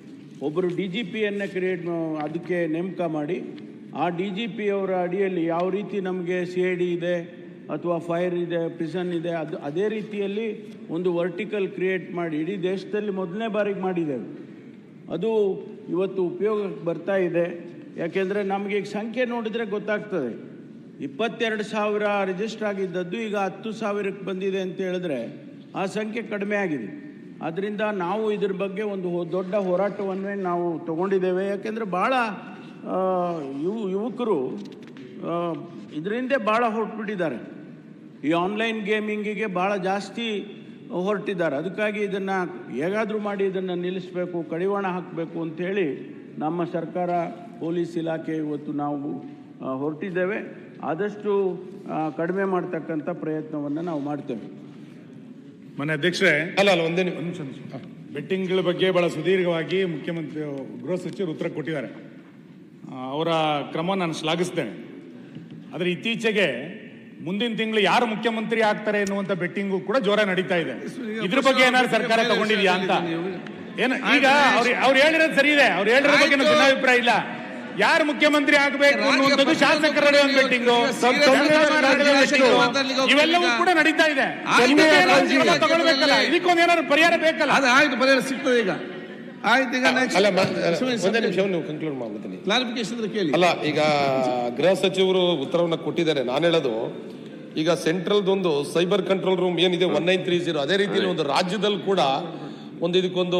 ಒಬ್ಬರು DGPಯನ್ನು ಅದಕ್ಕೆ ನೇಮಕ ಮಾಡಿ, ಆ DGP ಅವರ ಅಡಿಯಲ್ಲಿ ಯಾವ ರೀತಿ ನಮಗೆ CID ಇದೆ ಅಥವಾ ಫೈರ್ ಇದೆ, ಪ್ರಿಸನ್ ಇದೆ, ಅದೇ ರೀತಿಯಲ್ಲಿ ಒಂದು ವರ್ಟಿಕಲ್ ಕ್ರಿಯೇಟ್ ಮಾಡಿ ಇಡೀ ದೇಶದಲ್ಲಿ ಮೊದಲನೇ ಬಾರಿಗೆ ಮಾಡಿದ್ದೇವೆ. ಅದು ಇವತ್ತು ಉಪಯೋಗಕ್ಕೆ ಬರ್ತಾ ಇದೆ. ಯಾಕೆಂದರೆ ನಮಗೆ ಈಗ ಸಂಖ್ಯೆ ನೋಡಿದರೆ ಗೊತ್ತಾಗ್ತದೆ, 22,000 ರಿಜಿಸ್ಟರ್ ಆಗಿದ್ದದ್ದು ಈಗ 10,000ಕ್ಕೆ ಬಂದಿದೆ ಅಂತ ಹೇಳಿದ್ರೆ ಆ ಸಂಖ್ಯೆ ಕಡಿಮೆ ಆಗಿದೆ. ಆದ್ದರಿಂದ ನಾವು ಇದ್ರ ಬಗ್ಗೆ ಒಂದು ದೊಡ್ಡ ಹೋರಾಟವನ್ನೇ ನಾವು ತಗೊಂಡಿದ್ದೇವೆ. ಯಾಕೆಂದರೆ ಭಾಳ ಯುವಕರು ಇದರಿಂದ ಭಾಳ ಹೊರಟುಬಿಟ್ಟಿದ್ದಾರೆ, ಈ ಆನ್ಲೈನ್ ಗೇಮಿಂಗಿಗೆ ಭಾಳ ಜಾಸ್ತಿ ಹೊರಟಿದ್ದಾರೆ. ಅದಕ್ಕಾಗಿ ಇದನ್ನು ಹೇಗಾದರೂ ಮಾಡಿ ಇದನ್ನು ನಿಲ್ಲಿಸಬೇಕು, ಕಡಿವಾಣ ಹಾಕಬೇಕು ಅಂಥೇಳಿ ನಮ್ಮ ಸರ್ಕಾರ, ಪೊಲೀಸ್ ಇಲಾಖೆ ಇವತ್ತು ನಾವು ಹೊರಟಿದ್ದೇವೆ. ಆದಷ್ಟು ಕಡಿಮೆ ಮಾಡ್ತಕ್ಕಂಥ ಪ್ರಯತ್ನವನ್ನು ನಾವು ಮಾಡ್ತೇವೆ. ಮನೆ ಅಧ್ಯಕ್ಷರೇ, ಅಲ್ಲ ಒಂದೇ ನಿಮಿಷ. ಬೆಟ್ಟಿಂಗ್ಗಳ ಬಗ್ಗೆ ಬಹಳ ಸುದೀರ್ಘವಾಗಿ ಮುಖ್ಯಮಂತ್ರಿ ಗೃಹ ಸಚಿವರು ಉತ್ತರ ಕೊಟ್ಟಿದ್ದಾರೆ. ಅವರ ಕ್ರಮ ನಾನು ಶ್ಲಾಘಿಸ್ತೇನೆ. ಆದರೆ ಇತ್ತೀಚೆಗೆ ಮುಂದಿನ ತಿಂಗಳು ಯಾರು ಮುಖ್ಯಮಂತ್ರಿ ಆಗ್ತಾರೆ ಎನ್ನುವಂತ ಬೆಟ್ಟಿಂಗು ಕೂಡ ಜೋರ ನಡೀತಾ ಇದೆ. ಇದ್ರ ಬಗ್ಗೆ ಏನಾದ್ರು ಸರ್ಕಾರ ತಗೊಂಡಿದ್ಯಾ ಅಂತ ಏನು? ಈಗ ಅವ್ರು ಹೇಳಿರೋದು ಸರಿ ಇದೆ, ಅವ್ರು ಹೇಳಿರೋ ಬಗ್ಗೆ ಭಿನ್ನಾಭಿಪ್ರಾಯ ಇಲ್ಲ. ಯಾರು ಮುಖ್ಯಮಂತ್ರಿ ಆಗಬೇಕು ಅನ್ನುವಂಥದ್ದು ಶಾಸಕರ ಬೆಟ್ಟಿಂಗು, ಇವೆಲ್ಲವೂ ಕೂಡ ನಡೀತಾ ಇದೆ. ತಗೊಳ್ಬೇಕಲ್ಲ, ಇದಕ್ಕೊಂದು ಏನಾದ್ರು ಪರಿಹಾರ ಬೇಕಲ್ಲ? ಆಯ್ತು, ಪರಿಹಾರ ಸಿಗ್ತದೆ ಈಗ. ಆಯ್ತು, ಈಗ ಒಂದೇ ನಿಮಿಷ ನೀವು ಕನ್ಕ್ಲೂಡ್ ಮಾಡ್ಬಿಡ್ತೀನಿ. ಕ್ಲಾರಿಫಿಕೇಶನ್ ಕೇಳಿ. ಅಲ್ಲ, ಈಗ ಗೃಹ ಸಚಿವರು ಉತ್ತರವನ್ನ ಕೊಟ್ಟಿದ್ದಾರೆ. ನಾನು ಹೇಳೋದು, ಈಗ ಸೆಂಟ್ರಲ್ದೊಂದು ಸೈಬರ್ ಕಂಟ್ರೋಲ್ ರೂಮ್ ಏನಿದೆ 1930, ಅದೇ ರೀತಿ ಒಂದು ರಾಜ್ಯದಲ್ಲಿ ಕೂಡ ಇದಕ್ಕೊಂದು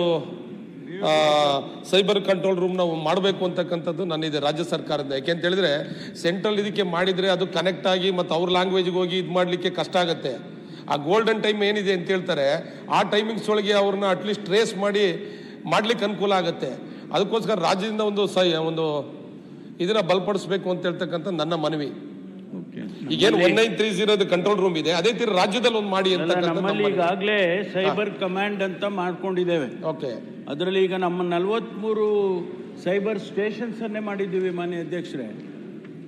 ಸೈಬರ್ ಕಂಟ್ರೋಲ್ ರೂಮ್ ನಾವು ಮಾಡಬೇಕು ಅಂತಕ್ಕಂಥದ್ದು ನನ್ನಿದೆ ರಾಜ್ಯ ಸರ್ಕಾರದ. ಯಾಕೆಂತ ಹೇಳಿದ್ರೆ ಸೆಂಟ್ರಲ್ ಇದಕ್ಕೆ ಮಾಡಿದ್ರೆ ಅದು ಕನೆಕ್ಟ್ ಆಗಿ ಮತ್ತು ಅವ್ರ ಲ್ಯಾಂಗ್ವೇಜ್ಗೆ ಹೋಗಿ ಇದು ಮಾಡಲಿಕ್ಕೆ ಕಷ್ಟ ಆಗುತ್ತೆ. ಆ ಗೋಲ್ಡನ್ ಟೈಮ್ ಏನಿದೆ ಅಂತ ಹೇಳ್ತಾರೆ, ಆ ಟೈಮಿಂಗ್ಸ್ ಒಳಗೆ ಅವ್ರನ್ನ ಅಟ್ಲೀಸ್ಟ್ ಟ್ರೇಸ್ ಮಾಡ್ಲಿಕ್ಕೆ ಅನುಕೂಲ ಆಗುತ್ತೆ. ಅದಕ್ಕೋಸ್ಕರ ರಾಜ್ಯದಿಂದ ಒಂದು ಇದನ್ನ ಬಲಪಡಿಸಬೇಕು ಅಂತ ಹೇಳ್ತಕ್ಕಂಥ ನನ್ನ ಮನವಿ. ಈಗೇನು 1930 ಕಂಟ್ರೋಲ್ ರೂಮ್ ಇದೆ, ಅದೇ ತೀರ ರಾಜ್ಯದಲ್ಲಿ ಒಂದು ಮಾಡಿ ಅಂತ. ನಮ್ಮಲ್ಲಿ ಈಗಾಗಲೇ ಸೈಬರ್ ಕಮಾಂಡ್ ಅಂತ ಮಾಡ್ಕೊಂಡಿದ್ದೇವೆ. ಓಕೆ, ಅದರಲ್ಲಿ ಈಗ ನಮ್ಮ 43 ಸೈಬರ್ ಸ್ಟೇಷನ್ಸ್ ಅನ್ನೇ ಮಾಡಿದ್ದೀವಿ ಮಾನ್ಯ ಅಧ್ಯಕ್ಷರೇ.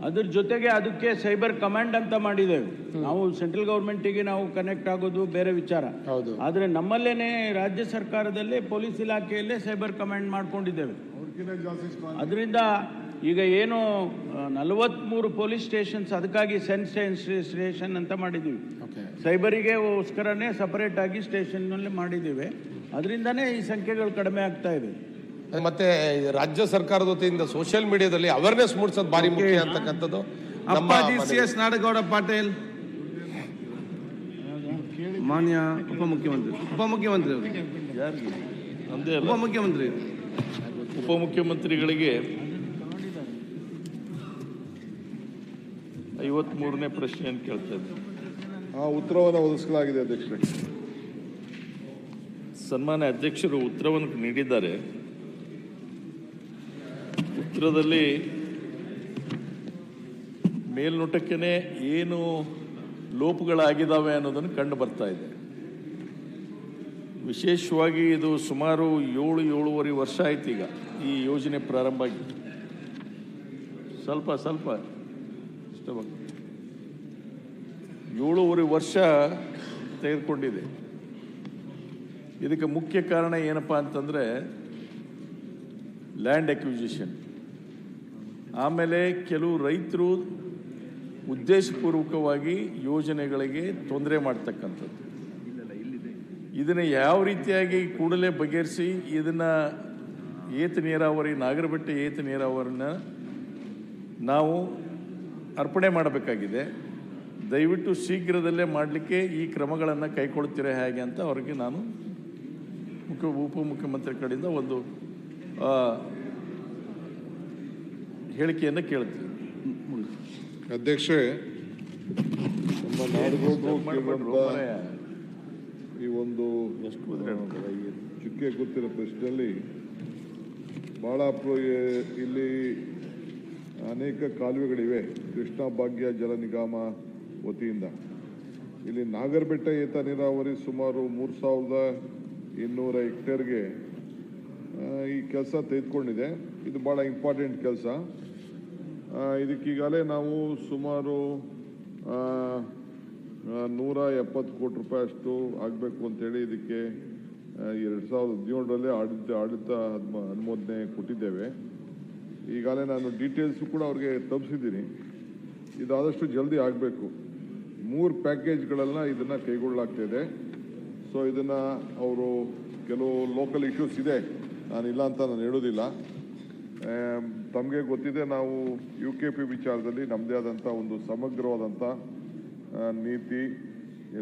ಅದ್ರ ಜೊತೆಗೆ ಅದಕ್ಕೆ ಸೈಬರ್ ಕಮಾಂಡ್ ಅಂತ ಮಾಡಿದ್ದೇವೆ. ನಾವು ಸೆಂಟ್ರಲ್ ಗೌರ್ಮೆಂಟಿಗೆ ನಾವು ಕನೆಕ್ಟ್ ಆಗೋದು ಬೇರೆ ವಿಚಾರ. ಆದರೆ ನಮ್ಮಲ್ಲೇನೆ ರಾಜ್ಯ ಸರ್ಕಾರದಲ್ಲೇ ಪೊಲೀಸ್ ಇಲಾಖೆಯಲ್ಲೇ ಸೈಬರ್ ಕಮಾಂಡ್ ಮಾಡ್ಕೊಂಡಿದ್ದೇವೆ. ಅದರಿಂದ ಈಗ ಏನು 43 ಪೊಲೀಸ್ ಸ್ಟೇಷನ್ಸ್, ಅದಕ್ಕಾಗಿ ಸ್ಟೇಷನ್ ಅಂತ ಮಾಡಿದ್ದೀವಿ. ಸೈಬರಿಗೆಗೋಸ್ಕರನೇ ಸಪರೇಟ್ ಆಗಿ ಸ್ಟೇಷನ್ನಲ್ಲಿ ಮಾಡಿದ್ದೀವಿ. ಅದರಿಂದನೇ ಈ ಸಂಖ್ಯೆಗಳು ಕಡಿಮೆ ಆಗ್ತಾ ಇದೆ. ಮತ್ತೆ ರಾಜ್ಯ ಸರ್ಕಾರದ ವತಿಯಿಂದ ಸೋಷಿಯಲ್ ಮೀಡಿಯಾದಲ್ಲಿ ಅವೇರ್ನೆಸ್ ಮೂಡಿಸೋದು ಭಾರಿ ಮುಖ್ಯ ಅಂತಕ್ಕಂಥದ್ದು. CS ನಾಡಗೌಡ ಪಾಟೀಲ್, ಮಾನ್ಯ ಉಪಮುಖ್ಯಮಂತ್ರಿಗಳಿಗೆ 53ನೇ ಪ್ರಶ್ನೆಯನ್ನು ಕೇಳ್ತಾ ಇದ್ದೀನಿ. ಉತ್ತರವನ್ನು ಒದಗಿಸಲಾಗಿದೆ ಅಧ್ಯಕ್ಷರೇ. ಸನ್ಮಾನ್ಯ ಅಧ್ಯಕ್ಷರು ಉತ್ತರವನ್ನು ನೀಡಿದ್ದಾರೆ. ಉತ್ತರದಲ್ಲಿ ಮೇಲ್ನೋಟಕ್ಕೇ ಏನು ಲೋಪಗಳಾಗಿದ್ದಾವೆ ಅನ್ನೋದನ್ನು ಕಂಡು ಬರ್ತಾ ಇದೆ. ವಿಶೇಷವಾಗಿ ಇದು ಸುಮಾರು 7-7.5 ವರ್ಷ ಆಯ್ತು ಈಗ ಈ ಯೋಜನೆ ಪ್ರಾರಂಭ ಆಗಿ. ಸ್ವಲ್ಪ 7.5 ವರ್ಷ ತೆಗೆದುಕೊಂಡಿದೆ. ಇದಕ್ಕೆ ಮುಖ್ಯ ಕಾರಣ ಏನಪ್ಪ ಅಂತಂದರೆ ಲ್ಯಾಂಡ್ ಅಕ್ವಿಸಿಷನ್, ಆಮೇಲೆ ಕೆಲವು ರೈತರು ಉದ್ದೇಶಪೂರ್ವಕವಾಗಿ ಯೋಜನೆಗಳಿಗೆ ತೊಂದರೆ ಮಾಡ್ತಕ್ಕಂಥದ್ದು. ಇದನ್ನು ಯಾವ ರೀತಿಯಾಗಿ ಕೂಡಲೇ ಬಗೆಹರಿಸಿ ಇದನ್ನು ಏತ ನೀರಾವರಿ, ನಾಗರಬೆಟ್ಟ ಏತ ನೀರಾವರಿನ ನಾವು ಅರ್ಪಣೆ ಮಾಡಬೇಕಾಗಿದೆ. ದಯವಿಟ್ಟು ಶೀಘ್ರದಲ್ಲೇ ಮಾಡಲಿಕ್ಕೆ ಈ ಕ್ರಮಗಳನ್ನು ಕೈಗೊಳ್ತೀರಾ ಹೇಗೆ ಅಂತ ಅವರಿಗೆ ನಾನು ಉಪಮುಖ್ಯಮಂತ್ರಿ ಕಡೆಯಿಂದ ಒಂದು ಹೇಳಿಕೆಯನ್ನು ಕೇಳ್ತೀನಿ. ಅಧ್ಯಕ್ಷರೇ, ನಮ್ಮ ನಾಡಗೌಡರು ಈ ಒಂದು ಚುಕ್ಕೆ ಗೊತ್ತಿರೋ ಪ್ರಶ್ನೆಯಲ್ಲಿ ಭಾಳ ಇಲ್ಲಿ ಅನೇಕ ಕಾಲುವೆಗಳಿವೆ. ಕೃಷ್ಣಾ ಭಾಗ್ಯ ಜಲ ನಿಗಮ ವತಿಯಿಂದ ಇಲ್ಲಿ ನಾಗರಬೆಟ್ಟ ಏತ ನೀರಾವರಿ ಸುಮಾರು 3,200 ಹೆಕ್ಟೇರ್ಗೆ ಈ ಕೆಲಸ ತೆಗೆದುಕೊಂಡಿದೆ. ಇದು ಭಾಳ ಇಂಪಾರ್ಟೆಂಟ್ ಕೆಲಸ. ಇದಕ್ಕೀಗಾಗಲೇ ನಾವು ಸುಮಾರು 170 ಕೋಟಿ ರೂಪಾಯಿ ಅಷ್ಟು ಆಗಬೇಕು ಅಂತೇಳಿ ಇದಕ್ಕೆ 2017ರಲ್ಲೇ ಆಡಳಿತ ಅನುಮೋದನೆ ಕೊಟ್ಟಿದ್ದೇವೆ. ಈಗಾಗಲೇ ನಾನು ಡೀಟೇಲ್ಸು ಕೂಡ ಅವ್ರಿಗೆ ತಲುಪಿಸಿದ್ದೀನಿ. ಇದಾದಷ್ಟು ಜಲ್ದಿ ಆಗಬೇಕು. 3 ಪ್ಯಾಕೇಜ್ಗಳನ್ನು ಇದನ್ನು ಕೈಗೊಳ್ಳಲಾಗ್ತಿದೆ. ಸೊ ಇದನ್ನು ಅವರು ಕೆಲವು ಲೋಕಲ್ ಇಶ್ಯೂಸ್ ಇದೆ, ನಾನಿಲ್ಲ ಅಂತ ನಾನು ಹೇಳೋದಿಲ್ಲ. ತಮಗೆ ಗೊತ್ತಿದೆ, ನಾವು UKP ವಿಚಾರದಲ್ಲಿ ನಮ್ಮದೇ ಆದಂಥ ಒಂದು ಸಮಗ್ರವಾದಂಥ ನೀತಿ,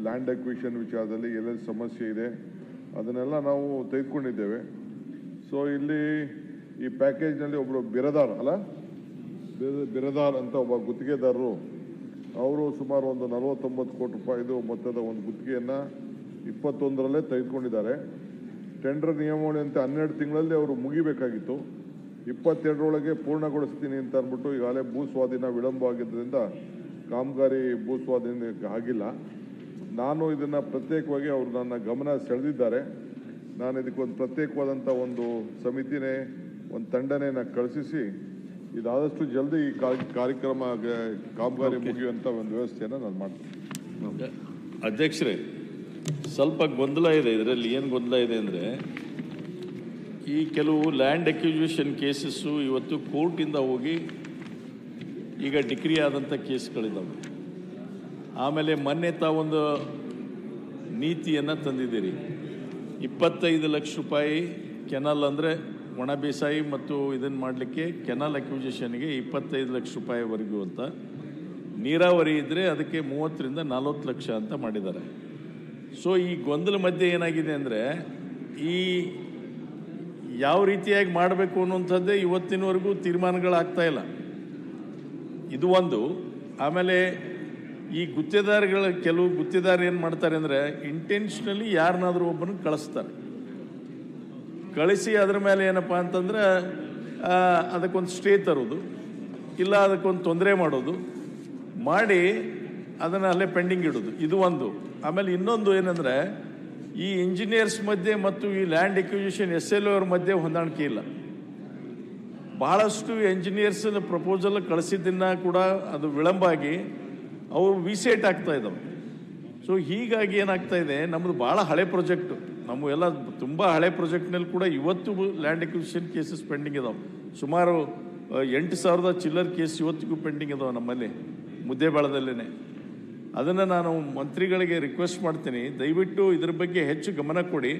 ಲ್ಯಾಂಡ್ ಅಕ್ವಿಷನ್ ವಿಚಾರದಲ್ಲಿ ಎಲ್ಲೆಲ್ಲಿ ಸಮಸ್ಯೆ ಇದೆ ಅದನ್ನೆಲ್ಲ ನಾವು ತೆಗೆದುಕೊಂಡಿದ್ದೇವೆ. ಸೊ ಇಲ್ಲಿ ಈ ಪ್ಯಾಕೇಜ್ನಲ್ಲಿ ಒಬ್ಬರು ಬಿರದಾರ್ ಅಂತ ಒಬ್ಬ ಗುತ್ತಿಗೆದಾರರು, ಅವರು ಸುಮಾರು ಒಂದು 49 ಕೋಟಿ ರೂಪಾಯಿದು ಮೊತ್ತದ ಒಂದು ಗುತ್ತಿಗೆಯನ್ನು 21ರಲ್ಲೇ ತೆಗೆದುಕೊಂಡಿದ್ದಾರೆ. ಟೆಂಡರ್ ನಿಯಮಾವಳಿಯಂತೆ 12 ತಿಂಗಳಲ್ಲಿ ಅವರು ಮುಗಿಬೇಕಾಗಿತ್ತು. 22ರೊಳಗೆ ಪೂರ್ಣಗೊಳಿಸ್ತೀನಿ ಅಂತ ಅಂದ್ಬಿಟ್ಟು ಈಗಾಗಲೇ ಭೂ ಸ್ವಾಧೀನ ವಿಳಂಬ ಆಗಿದ್ದರಿಂದ ಕಾಮಗಾರಿ ಭೂ ಸ್ವಾಧೀನ ಆಗಿಲ್ಲ. ನಾನು ಇದನ್ನು ಪ್ರತ್ಯೇಕವಾಗಿ ಅವರು ನನ್ನ ಗಮನ ಸೆಳೆದಿದ್ದಾರೆ. ನಾನು ಇದಕ್ಕೊಂದು ಪ್ರತ್ಯೇಕವಾದಂಥ ಒಂದು ಸಮಿತಿನೇ, ಒಂದು ತಂಡನೇ ಕಳಿಸಿ ಇದಾದಷ್ಟು ಜಲ್ದಿ ಈ ಕಾರ್ಯಕ್ರಮ ಕಾಮಗಾರಿ ಮುಗಿಯುವಂಥ ಒಂದು ವ್ಯವಸ್ಥೆಯನ್ನು ನಾನು ಮಾಡ್ತೀನಿ. ಅಧ್ಯಕ್ಷರೇ, ಸ್ವಲ್ಪ ಗೊಂದಲ ಇದೆ ಇದರಲ್ಲಿ. ಏನು ಗೊಂದಲ ಇದೆ ಅಂದರೆ, ಈ ಕೆಲವು ಲ್ಯಾಂಡ್ ಅಕ್ವಿಸಿಷನ್ ಕೇಸಸ್ಸು ಇವತ್ತು ಕೋರ್ಟಿಂದ ಹೋಗಿ ಈಗ ಡಿಕ್ರಿ ಆದಂಥ ಕೇಸ್ಗಳಿದ್ದಾವೆ. ಆಮೇಲೆ ಮೊನ್ನೆ ತಾವೊಂದು ನೀತಿಯನ್ನು ತಂದಿದ್ದೀರಿ, 25 ಲಕ್ಷ ರೂಪಾಯಿ ಕೆನಲ್ ಅಂದರೆ ಒಣ ಬೇಸಾಯಿ ಮತ್ತು ಇದನ್ನು ಮಾಡಲಿಕ್ಕೆ ಕೆನಲ್ ಅಕ್ವಿಸಿಷನ್ಗೆ 25 ಲಕ್ಷ ರೂಪಾಯಿವರೆಗೂ ಅಂತ, ನೀರಾವರಿ ಇದ್ದರೆ ಅದಕ್ಕೆ 30ರಿಂದ 40 ಲಕ್ಷ ಅಂತ ಮಾಡಿದ್ದಾರೆ. ಸೊ ಈ ಗೊಂದಲ ಮಧ್ಯೆ ಏನಾಗಿದೆ ಅಂದರೆ, ಈ ಯಾವ ರೀತಿಯಾಗಿ ಮಾಡಬೇಕು ಅನ್ನುವಂಥದ್ದೇ ಇವತ್ತಿನವರೆಗೂ ತೀರ್ಮಾನಗಳಾಗ್ತಾ ಇಲ್ಲ. ಇದು ಒಂದು. ಆಮೇಲೆ ಈ ಗುತ್ತೇದಾರಗಳ ಕೆಲವು ಗುತ್ತೇದಾರರು ಏನು ಮಾಡ್ತಾರೆ ಅಂದರೆ, ಇಂಟೆನ್ಷನಲಿ ಯಾರನ್ನಾದರೂ ಒಬ್ಬನ ಕಳಿಸಿ ಅದರ ಮೇಲೆ ಏನಪ್ಪ ಅಂತಂದ್ರೆ ಅದಕ್ಕೊಂದು ಸ್ಟೇ ತರೋದು, ಇಲ್ಲ ಅದಕ್ಕೊಂದು ತೊಂದರೆ ಮಾಡೋದು ಮಾಡಿ ಅದನ್ನು ಅಲ್ಲೇ ಪೆಂಡಿಂಗ್ ಇಡೋದು, ಇದು ಒಂದು. ಆಮೇಲೆ ಇನ್ನೊಂದು ಏನಂದರೆ, ಈ ಇಂಜಿನಿಯರ್ಸ್ ಮಧ್ಯೆ ಮತ್ತು ಈ ಲ್ಯಾಂಡ್ ಎಕ್ವಿಸಿಷನ್ SLO ಅವ್ರ ಮಧ್ಯೆ ಹೊಂದಾಣಿಕೆ ಇಲ್ಲ. ಬಹಳಷ್ಟು ಎಂಜಿನಿಯರ್ಸ್ ಪ್ರಪೋಸಲ್ ಕಳಿಸಿದ್ದನ್ನು ಕೂಡ ಅದು ವಿಳಂಬ ಆಗಿ ಅವು ವಿಸೇಟ್ ಆಗ್ತಾ ಇದ್ದಾವೆ. ಸೊ ಹೀಗಾಗಿ ಏನಾಗ್ತಾ ಇದೆ, ನಮ್ಮದು ಭಾಳ ಹಳೆ ಪ್ರಾಜೆಕ್ಟು, ನಮ್ಮ ಎಲ್ಲ ತುಂಬ ಹಳೆ ಪ್ರಾಜೆಕ್ಟ್ನಲ್ಲಿ ಕೂಡ ಇವತ್ತು ಲ್ಯಾಂಡ್ ಎಕ್ವಿಸಿಷನ್ ಕೇಸಸ್ ಪೆಂಡಿಂಗ್ ಇದಾವೆ. ಸುಮಾರು 8,000 ಚಿಲ್ಲರ್ ಕೇಸ್ ಇವತ್ತಿಗೂ ಪೆಂಡಿಂಗ್ ಇದಾವೆ ನಮ್ಮಲ್ಲಿ ಮುದ್ದೇಬೇಳದಲ್ಲೇ. ಅದನ್ನು ನಾನು ಮಂತ್ರಿಗಳಿಗೆ ರಿಕ್ವೆಸ್ಟ್ ಮಾಡ್ತೀನಿ, ದಯವಿಟ್ಟು ಇದ್ರ ಬಗ್ಗೆ ಹೆಚ್ಚು ಗಮನ ಕೊಡಿ,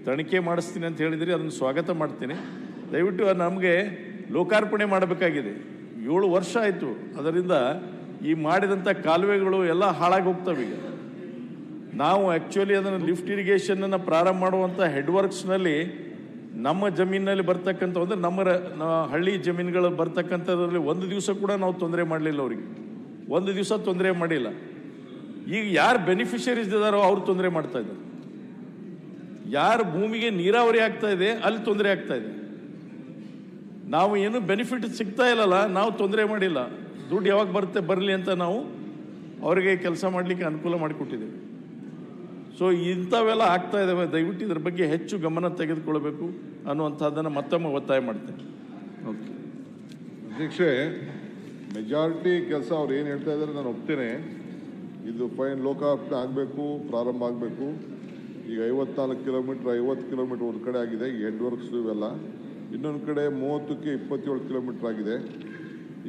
ತನಿಖೆ ಮಾಡಿಸ್ತೀನಿ ಅಂತ ಹೇಳಿದರೆ ಅದನ್ನು ಸ್ವಾಗತ ಮಾಡ್ತೀನಿ. ದಯವಿಟ್ಟು ನಮಗೆ ಲೋಕಾರ್ಪಣೆ ಮಾಡಬೇಕಾಗಿದೆ. 7 ವರ್ಷ ಆಯಿತು. ಅದರಿಂದ ಈ ಮಾಡಿದಂಥ ಕಾಲುವೆಗಳು ಎಲ್ಲ ಹಾಳಾಗಿ ಹೋಗ್ತವೆ. ಈಗ ನಾವು ಆ್ಯಕ್ಚುಲಿ ಅದನ್ನು ಲಿಫ್ಟ್ ಇರಿಗೇಷನನ್ನು ಪ್ರಾರಂಭ ಮಾಡುವಂಥ ಹೆಡ್ ವರ್ಕ್ಸ್ನಲ್ಲಿ ನಮ್ಮ ಜಮೀನಲ್ಲಿ ಬರ್ತಕ್ಕಂಥ ಅಂದರೆ ನಮ್ಮ ಹಳ್ಳಿ ಜಮೀನುಗಳು ಬರ್ತಕ್ಕಂಥದ್ರಲ್ಲಿ ಒಂದು ದಿವಸ ಕೂಡ ನಾವು ತೊಂದರೆ ಮಾಡಲಿಲ್ಲ, ಅವರಿಗೆ ಒಂದು ದಿವಸ ತೊಂದರೆ ಮಾಡಿಲ್ಲ. ಈಗ ಯಾರು ಬೆನಿಫಿಷರೀಸ್ ಇದ್ದಾರೋ ಅವ್ರು ತೊಂದರೆ ಮಾಡ್ತಾ ಇದ್ದಾರೆ. ಯಾರು ಭೂಮಿಗೆ ನೀರಾವರಿ ಆಗ್ತಾ ಇದೆ ಅಲ್ಲಿ ತೊಂದರೆ ಆಗ್ತಾ ಇದೆ. ನಾವು ಏನು ಬೆನಿಫಿಟ್ ಸಿಗ್ತಾ ಇಲ್ಲಲ್ಲ, ನಾವು ತೊಂದರೆ ಮಾಡಿಲ್ಲ. ದುಡ್ಡು ಯಾವಾಗ ಬರಲಿ ಅಂತ ನಾವು ಅವರಿಗೆ ಕೆಲಸ ಮಾಡಲಿಕ್ಕೆ ಅನುಕೂಲ ಮಾಡಿಕೊಟ್ಟಿದ್ದೇವೆ. ಸೊ ಇಂಥವೆಲ್ಲ ಆಗ್ತಾ ಇದ್ದಾವೆ. ದಯವಿಟ್ಟು ಇದ್ರ ಬಗ್ಗೆ ಹೆಚ್ಚು ಗಮನ ತೆಗೆದುಕೊಳ್ಬೇಕು ಅನ್ನುವಂಥದ್ದನ್ನು ಮತ್ತೊಮ್ಮೆ ಒತ್ತಾಯ ಮಾಡ್ತೇನೆ. ಓಕೆ ಅಧ್ಯಕ್ಷೆ, ಮೆಜಾರಿಟಿ ಕೆಲಸ ಅವ್ರು ಏನು ಹೇಳ್ತಾ ಇದ್ದಾರೆ ನಾನು ಒಪ್ತೇನೆ. ಇದು ಫೈನ್ ಲೋಕಾರ್ಪಣೆ ಆಗಬೇಕು, ಪ್ರಾರಂಭ ಆಗಬೇಕು. ಈಗ 54 ಕಿಲೋಮೀಟ್ರ್ 50 ಕಿಲೋಮೀಟ್ರ್ ಒಂದು ಕಡೆ ಆಗಿದೆ, ಹೆಡ್ ವರ್ಕ್ಸ್ ಇವೆಲ್ಲ. ಇನ್ನೊಂದು ಕಡೆ 30ಕ್ಕೆ 27 ಕಿಲೋಮೀಟ್ರ್ ಆಗಿದೆ.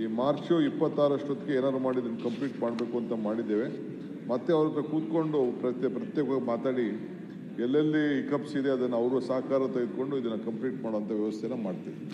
ಈ ಮಾರ್ಚು 26 ಏನಾದ್ರು ಮಾಡಿ ಇದನ್ನು ಕಂಪ್ಲೀಟ್ ಮಾಡಬೇಕು ಅಂತ ಮಾಡಿದ್ದೇವೆ. ಮತ್ತೆ ಅವ್ರ ಹತ್ರ ಕೂತ್ಕೊಂಡು ಪ್ರತ್ಯೇಕವಾಗಿ ಮಾತಾಡಿ ಎಲ್ಲೆಲ್ಲಿ ಹಿಕಪ್ಸ್ ಇದೆ ಅದನ್ನು ಅವರು ಸಹಕಾರ ತೆಗೆದುಕೊಂಡು ಇದನ್ನು ಕಂಪ್ಲೀಟ್ ಮಾಡೋಂಥ ವ್ಯವಸ್ಥೆನ ಮಾಡ್ತೀವಿ.